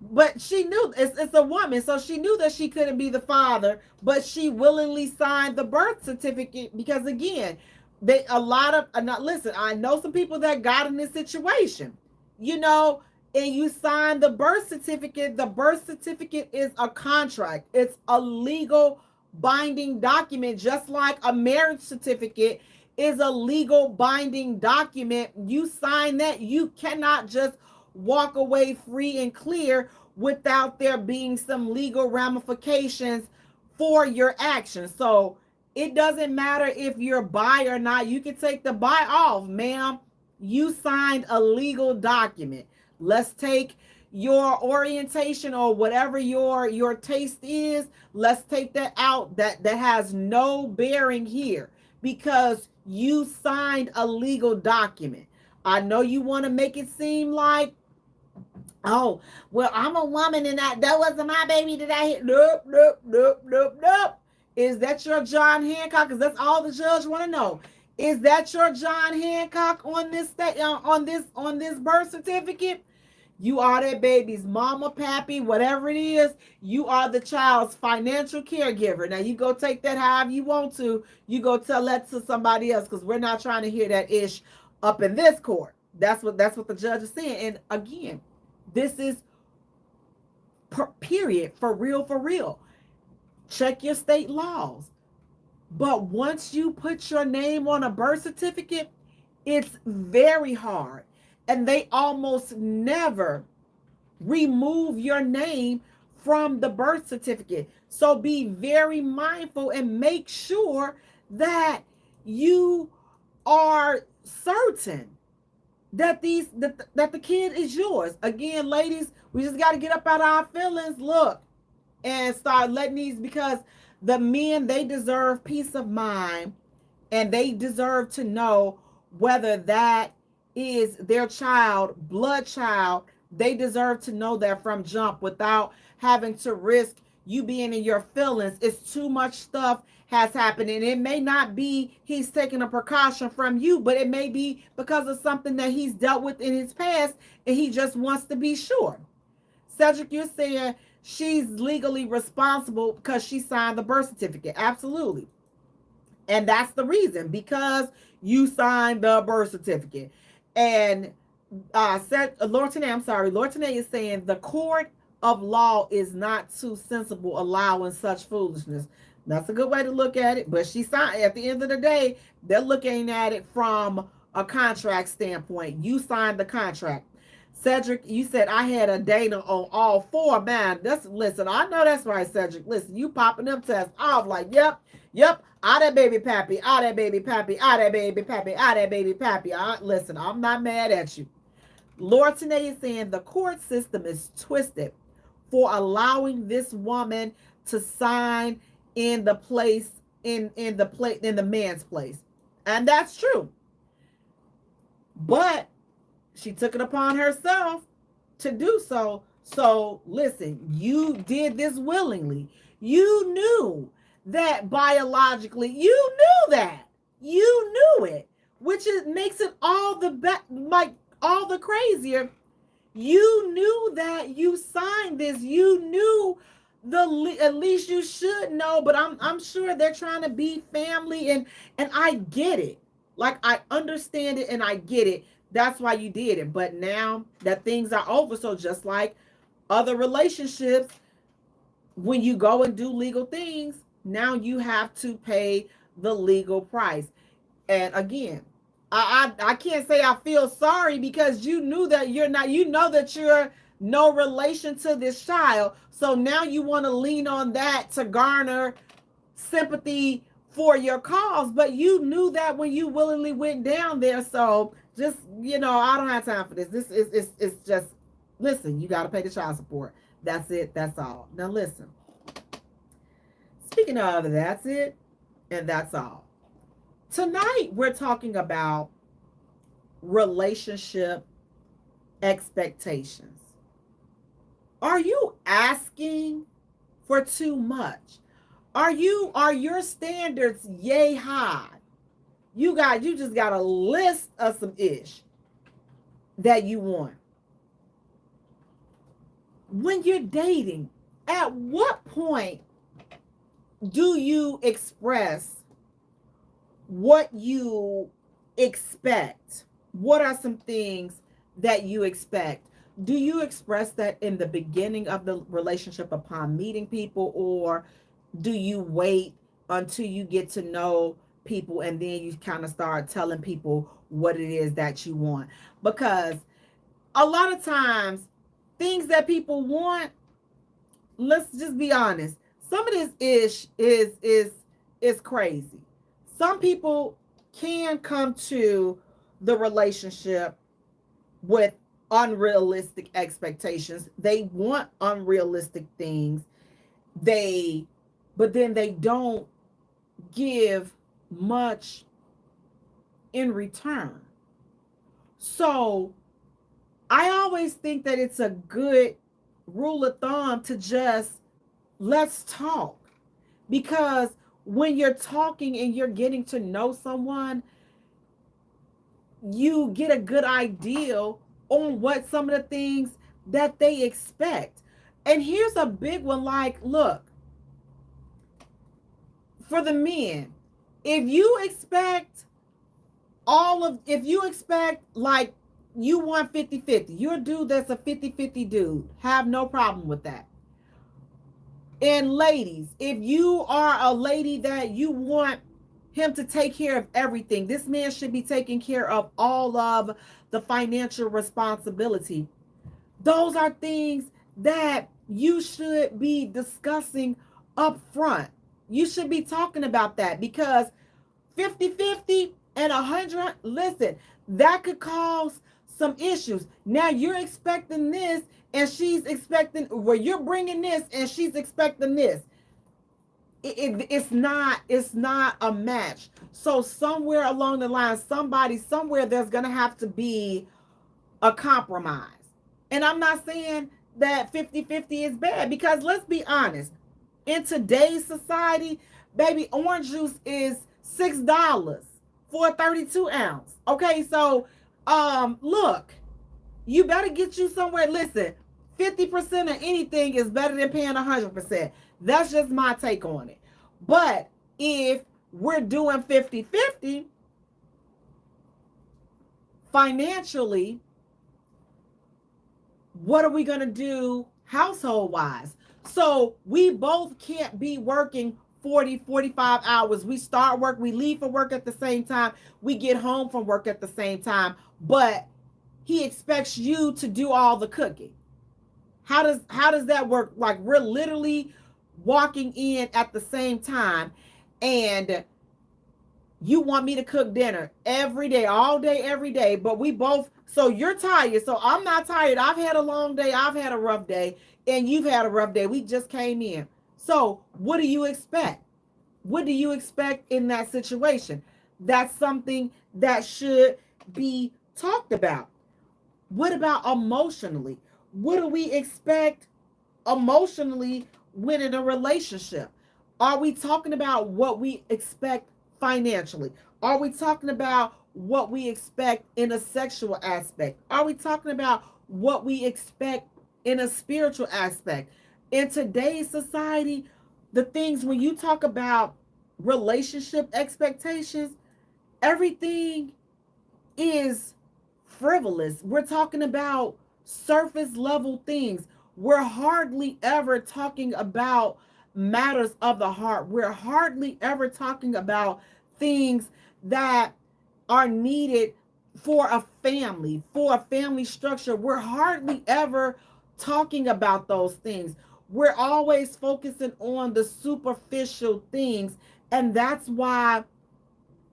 But she knew, it's a woman, so she knew that she couldn't be the father, but she willingly signed the birth certificate because, again, they a lot of not listen. I know some people that got in this situation, you know, and you sign the birth certificate. The birth certificate is a contract. It's a legal binding document, just like a marriage certificate is a legal binding document. You sign that, you cannot just walk away free and clear without there being some legal ramifications for your actions. So it doesn't matter if you're bi or not. You can take the bi off, ma'am. You signed a legal document. Let's take your orientation or whatever your taste is. Let's take that out. That has no bearing here because you signed a legal document. I know you want to make it seem like, oh, well, I'm a woman and that wasn't my baby that I hit. Nope, nope, nope, nope, nope. Is that your John Hancock? Because that's all the judge want to know. Is that your John Hancock on this on this birth certificate? You are that baby's mama, pappy, whatever it is. You are the child's financial caregiver. Now you go take that however you want to. You go tell that to somebody else because we're not trying to hear that ish up in this court. That's what the judge is saying. And again, this is period, for real, for real. Check your state laws. But once you put your name on a birth certificate, it's very hard. And they almost never remove your name from the birth certificate. So be very mindful and make sure that you are certain that that the kid is yours. Again, ladies, we just got to get up out of our feelings. Look, and start letting these, because the men, they deserve peace of mind and they deserve to know whether that is their child, blood child. They deserve to know that from jump without having to risk you being in your feelings. It's too much stuff has happened, and it may not be he's taking a precaution from you, but it may be because of something that he's dealt with in his past and he just wants to be sure. Cedric, you're saying she's legally responsible because she signed the birth certificate. Absolutely. And that's the reason, because you signed the birth certificate. And Lord Tanae is saying the court of law is not too sensible allowing such foolishness. That's a good way to look at it. But she signed, at the end of the day, they're looking at it from a contract standpoint. You signed the contract. Cedric, you said I had a Dana on all four. Man, listen, I know that's right, Cedric. Listen, you popping them tests off like, yep, ah, that baby pappy, ah, that baby pappy, ah, that baby pappy, ah, that baby pappy. Listen, I'm not mad at you. Lord Tanae is saying the court system is twisted for allowing this woman to sign in the place in the man's place. And that's true. But she took it upon herself to do so. So listen, you did this willingly. You knew that biologically, you knew that. You knew it, which makes it all the crazier. You knew that you signed this. You knew at least you should know, but I'm sure they're trying to be family, and I get it. Like, I understand it and I get it. That's why you did it. But now that things are over, so just like other relationships, when you go and do legal things, now you have to pay the legal price. And again, I can't say I feel sorry, because you knew that you're not, you know that you're no relation to this child. So now you want to lean on that to garner sympathy for your cause, but you knew that when you willingly went down there. So just, I don't have time for this. This is it's just, listen, you got to pay the child support. That's it. That's all. Now listen, speaking of that's it and that's all, tonight we're talking about relationship expectations. Are you asking for too much? Are your standards yay high? You just got a list of some ish that you want. When you're dating, at what point do you express what you expect? What are some things that you expect? Do you express that in the beginning of the relationship upon meeting people, or do you wait until you get to know people and then you kind of start telling people what it is that you want? Because a lot of times, things that people want, let's just be honest, some of this is crazy. Some people can come to the relationship with unrealistic expectations. They want unrealistic things. They but then they don't give much in return. So I always think that it's a good rule of thumb to just let's talk. Because when you're talking and you're getting to know someone, you get a good idea on what some of the things that they expect. And here's a big one, like, look, for the men, if you expect if you expect, like, you want 50-50, you're a dude that's a 50-50 dude, have no problem with that. And ladies, if you are a lady that you want him to take care of everything, this man should be taking care of all of the financial responsibility. Those are things that you should be discussing up front. You should be talking about that, because 50-50 and 100, listen, that could cause some issues. Now you're expecting this and she's expecting, well, you're bringing this and she's expecting this. It's not a match. So somewhere along the line, somewhere, there's gonna have to be a compromise. And I'm not saying that 50-50 is bad, because let's be honest, in today's society, baby, orange juice is $6 for a 32 ounce. Okay, so look, you better get you somewhere. Listen, 50% of anything is better than paying 100%. That's just my take on it. But if we're doing 50-50 financially, what are we going to do household wise? So we both can't be working 40-45 hours. We start work, we leave for work at the same time, we get home from work at the same time, but he expects you to do all the cooking. How does that work? Like, we're literally walking in at the same time, and you want me to cook dinner every day, all day, every day, but we both, so you're tired, so I'm not tired. I've had a long day, I've had a rough day, and you've had a rough day. We just came in. So what do you expect? What do you expect in that situation? That's something that should be talked about. What about emotionally? What do we expect emotionally when in a relationship? Are we talking about what we expect financially? Are we talking about what we expect in a sexual aspect? Are we talking about what we expect in a spiritual aspect? In today's society, the things, when you talk about relationship expectations, everything is frivolous. We're talking about surface level things. We're hardly ever talking about matters of the heart. We're hardly ever talking about things that are needed for a family structure. We're hardly ever talking about those things. We're always focusing on the superficial things. And that's why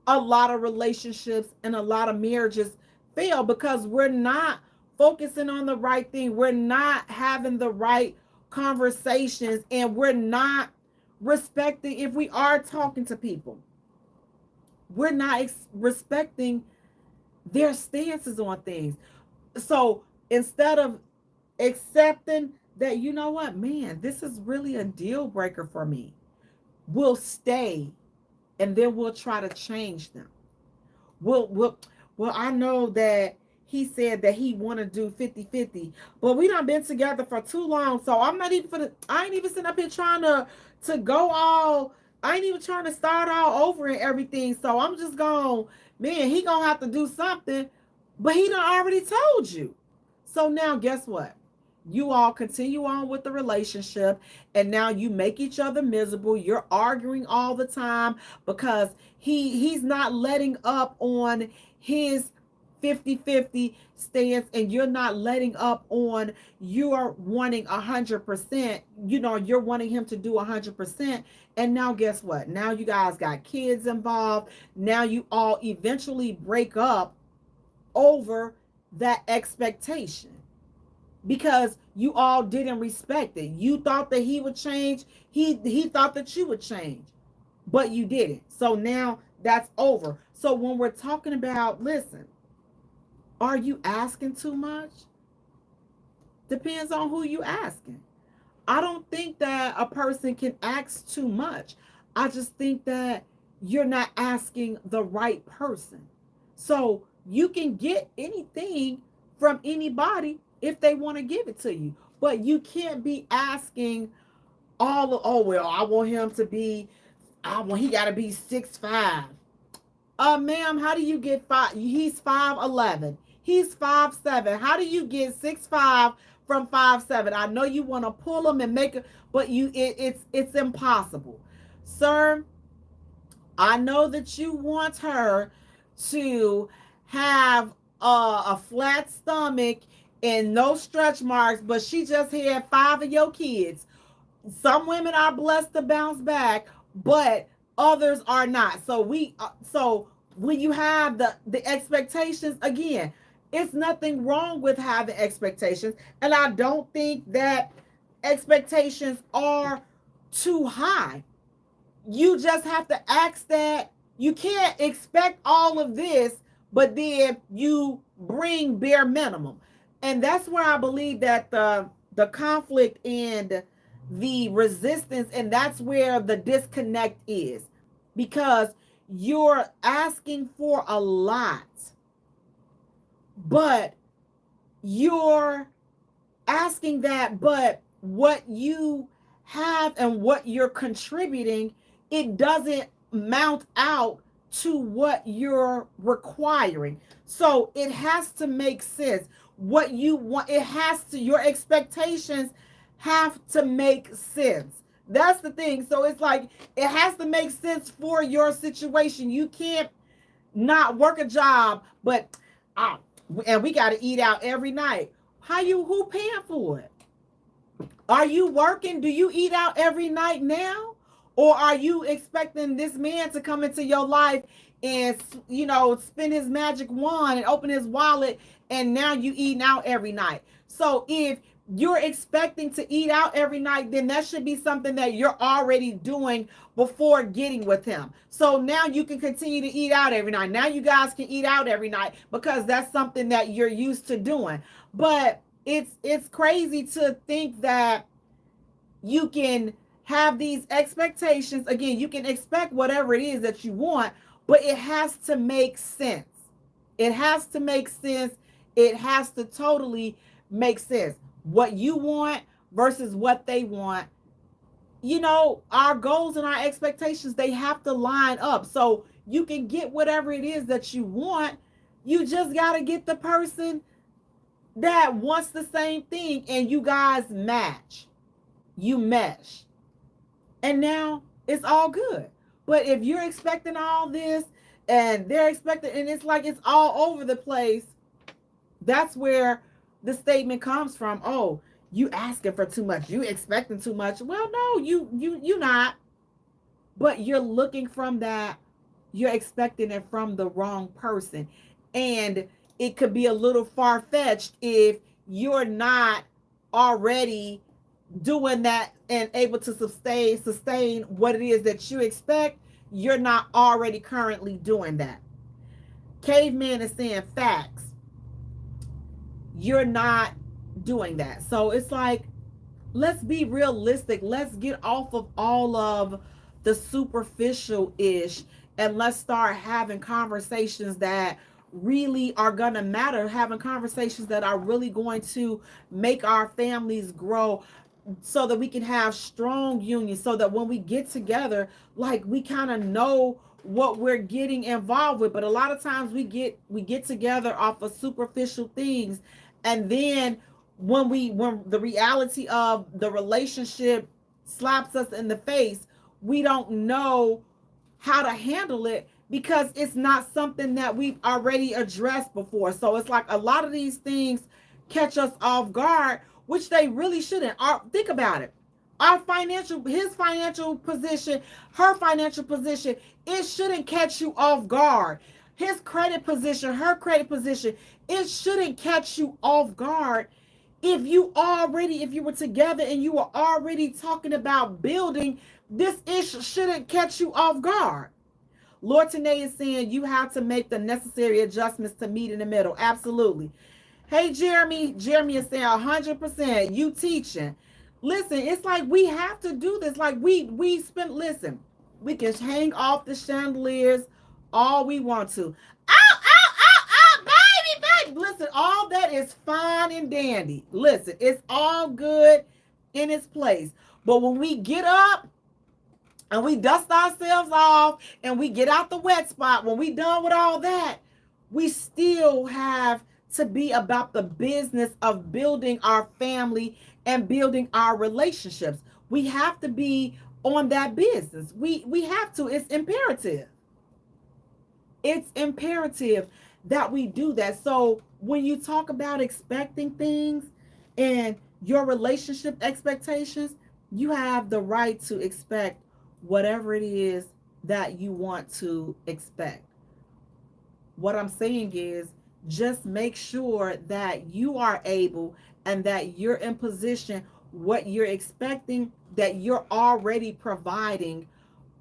a lot of relationships and a lot of marriages fail, because we're not focusing on the right thing. We're not having the right conversations, and we're not respecting, if we are talking to people, we're not respecting their stances on things. So instead of accepting that, you know what, man, this is really a deal breaker for me, we'll stay, and then we'll try to change them. Well, I know that he said that he want to do 50-50, but we done been together for too long, so I ain't even sitting up here trying to go all, I ain't even trying to start all over and everything, so I'm just going, man, he gonna have to do something, but he done already told you. So now guess what? You all continue on with the relationship, and now you make each other miserable. You're arguing all the time because he's not letting up on his 50-50 stance, and you're not letting up on you're wanting 100%, you're wanting him to do 100%. And now guess what? Now you guys got kids involved. Now you all eventually break up over that expectation because you all didn't respect it. You thought that he would change. He thought that you would change, but you didn't. So now that's over. So when we're talking about, listen, are you asking too much? Depends on who you asking. I don't think that a person can ask too much. I just think that you're not asking the right person. So you can get anything from anybody if they want to give it to you. But you can't be asking all of, oh, well, I want him to be, he got to be 6'5". Ma'am, how do you get five? He's 5'11". He's 5'7". How do you get 6'5" from 5'7"? I know you want to pull him and make it, but it's impossible, sir. I know that you want her to have a flat stomach and no stretch marks, but she just had 5 of your kids. Some women are blessed to bounce back, but others are not. So when you have the expectations, again, it's nothing wrong with having expectations, and I don't think that expectations are too high. You just have to ask that you can't expect all of this, but then you bring bare minimum. And that's where I believe that the conflict and the resistance, and that's where the disconnect is, because you're asking for a lot, but you're asking that, but what you have and what you're contributing, it doesn't mount out to what you're requiring. So it has to make sense. What you want, it has to, your expectations have to make sense. That's the thing. So it's like it has to make sense for your situation. You can't not work a job, but and we got to eat out every night. Who paying for it? Are you working? Do you eat out every night now? Or are you expecting this man to come into your life and, spin his magic wand and open his wallet, and now you eating out every night? So if you're expecting to eat out every night, then that should be something that you're already doing before getting with him. So now you can continue to eat out every night. Now you guys can eat out every night because that's something that you're used to doing. But it's crazy to think that you can have these expectations. Again, you can expect whatever it is that you want, but it has to make sense. It has to make sense. It has to totally make sense. What you want versus what they want. Our goals and our expectations, they have to line up. So you can get whatever it is that you want. You just got to get the person that wants the same thing, and you guys match. You mesh. And now it's all good. But if you're expecting all this and they're expecting, and it's like it's all over the place, that's where the statement comes from. Oh, you asking for too much. You expecting too much. Well, no, you not. But you're looking from that. You're expecting it from the wrong person. And it could be a little far-fetched if you're not already doing that and able to sustain what it is that you expect. You're not already currently doing that. Caveman is saying facts. You're not doing that. So it's like, let's be realistic. Let's get off of all of the superficial ish, and let's start having conversations that really are going to matter, having conversations that are really going to make our families grow, so that we can have strong unions, so that when we get together, like, we kind of know what we're getting involved with. But a lot of times we get together off of superficial things, and then when the reality of the relationship slaps us in the face, we don't know how to handle it, because it's not something that we've already addressed before. So it's like a lot of these things catch us off guard, which they really shouldn't. Think about it. His financial position, her financial position, it shouldn't catch you off guard. His credit position, her credit position, it shouldn't catch you off guard if you were together and you were already talking about building. This issue shouldn't catch you off guard. Lord Tanae is saying you have to make the necessary adjustments to meet in the middle. Absolutely. Hey, Jeremy. Jeremy is saying 100%. You teaching. Listen, it's like we have to do this. Like listen, we can hang off the chandeliers all we want to. Baby. Listen, all that is fine and dandy. Listen, it's all good in its place. But when we get up and we dust ourselves off and we get out the wet spot, when we done with all that, we still have to be about the business of building our family and building our relationships. We have to be on that business. We have to. It's imperative. It's imperative that we do that. So when you talk about expecting things and your relationship expectations, you have the right to expect whatever it is that you want to expect. What I'm saying is just make sure that you are able and that you're in position, what you're expecting, that you're already providing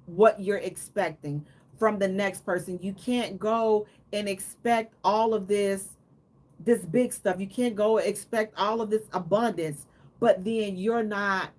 what you're expecting from the next person. You can't go and expect all of this big stuff. You can't go expect all of this abundance, but then you're not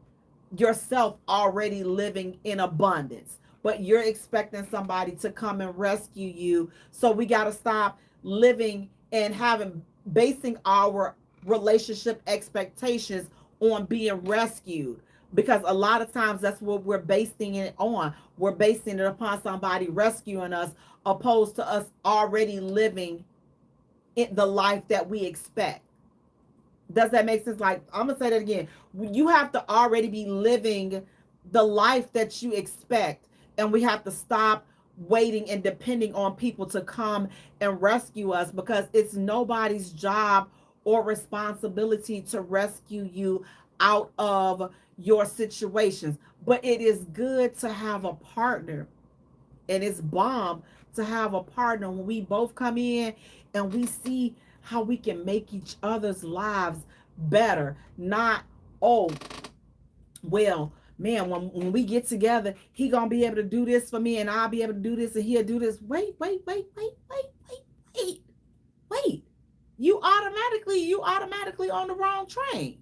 yourself already living in abundance, but you're expecting somebody to come and rescue you. So we got to stop living and basing our relationship expectations on being rescued, because a lot of times that's what we're basing it on. We're basing it upon somebody rescuing us, opposed to us already living the life that we expect. Does that make sense? Like, I'm gonna say that again. You have to already be living the life that you expect, and we have to stop waiting and depending on people to come and rescue us, because it's nobody's job or responsibility to rescue you out of your situations. But it is good to have a partner, and it's bomb to have a partner when we both come in and we see how we can make each other's lives better. Not, oh, well, man, when we get together, he gonna be able to do this for me and I'll be able to do this and he'll do this. Wait. You automatically on the wrong train.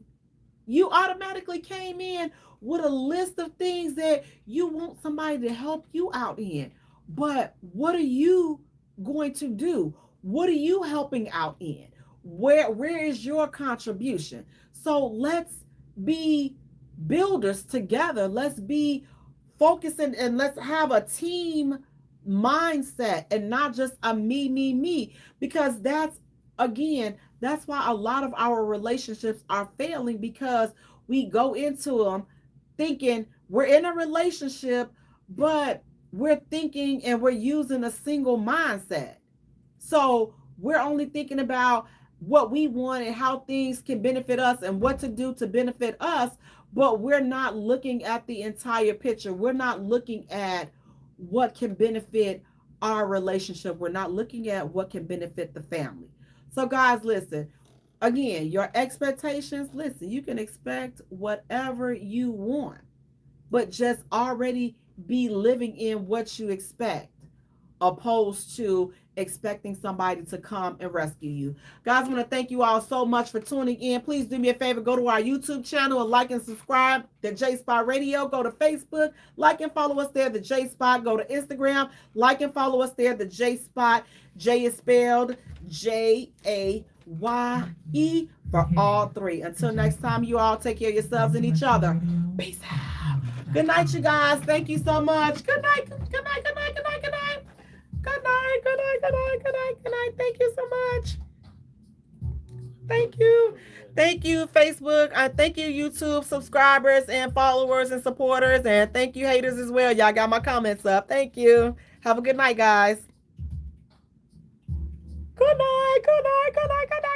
You automatically came in with a list of things that you want somebody to help you out in. But what are you going to do? What are you helping out in? Where is your contribution? So let's be builders together. Let's be focusing and let's have a team mindset and not just a me. Because that's why a lot of our relationships are failing, because we go into them thinking we're in a relationship, but we're thinking and we're using a single mindset. So we're only thinking about what we want and how things can benefit us and what to do to benefit us, but we're not looking at the entire picture. We're not looking at what can benefit our relationship. We're not looking at what can benefit the family. So guys, listen, again, your expectations, listen, you can expect whatever you want, but just already be living in what you expect, opposed to expecting somebody to come and rescue you. Guys, I want to thank you all so much for tuning in. Please do me a favor, go to our YouTube channel and like and subscribe to Jaye Spot Radio. Go to Facebook, like and follow us there, the Jaye Spot. Go to Instagram, like and follow us there, the Jaye Spot. Jay is spelled Jaye for all three. Until next time, you all take care of yourselves and each other. Peace out. Good night, you guys. Thank you so much. Good night. Good night. Good night. Good night. Good night. Good night. Good night. Good night. Good night. Good night. Thank you so much. Thank you. Thank you, Facebook. Thank you, YouTube subscribers and followers and supporters. And thank you, haters, as well. Y'all got my comments up. Thank you. Have a good night, guys. Good night. Good night. Good night. Good night.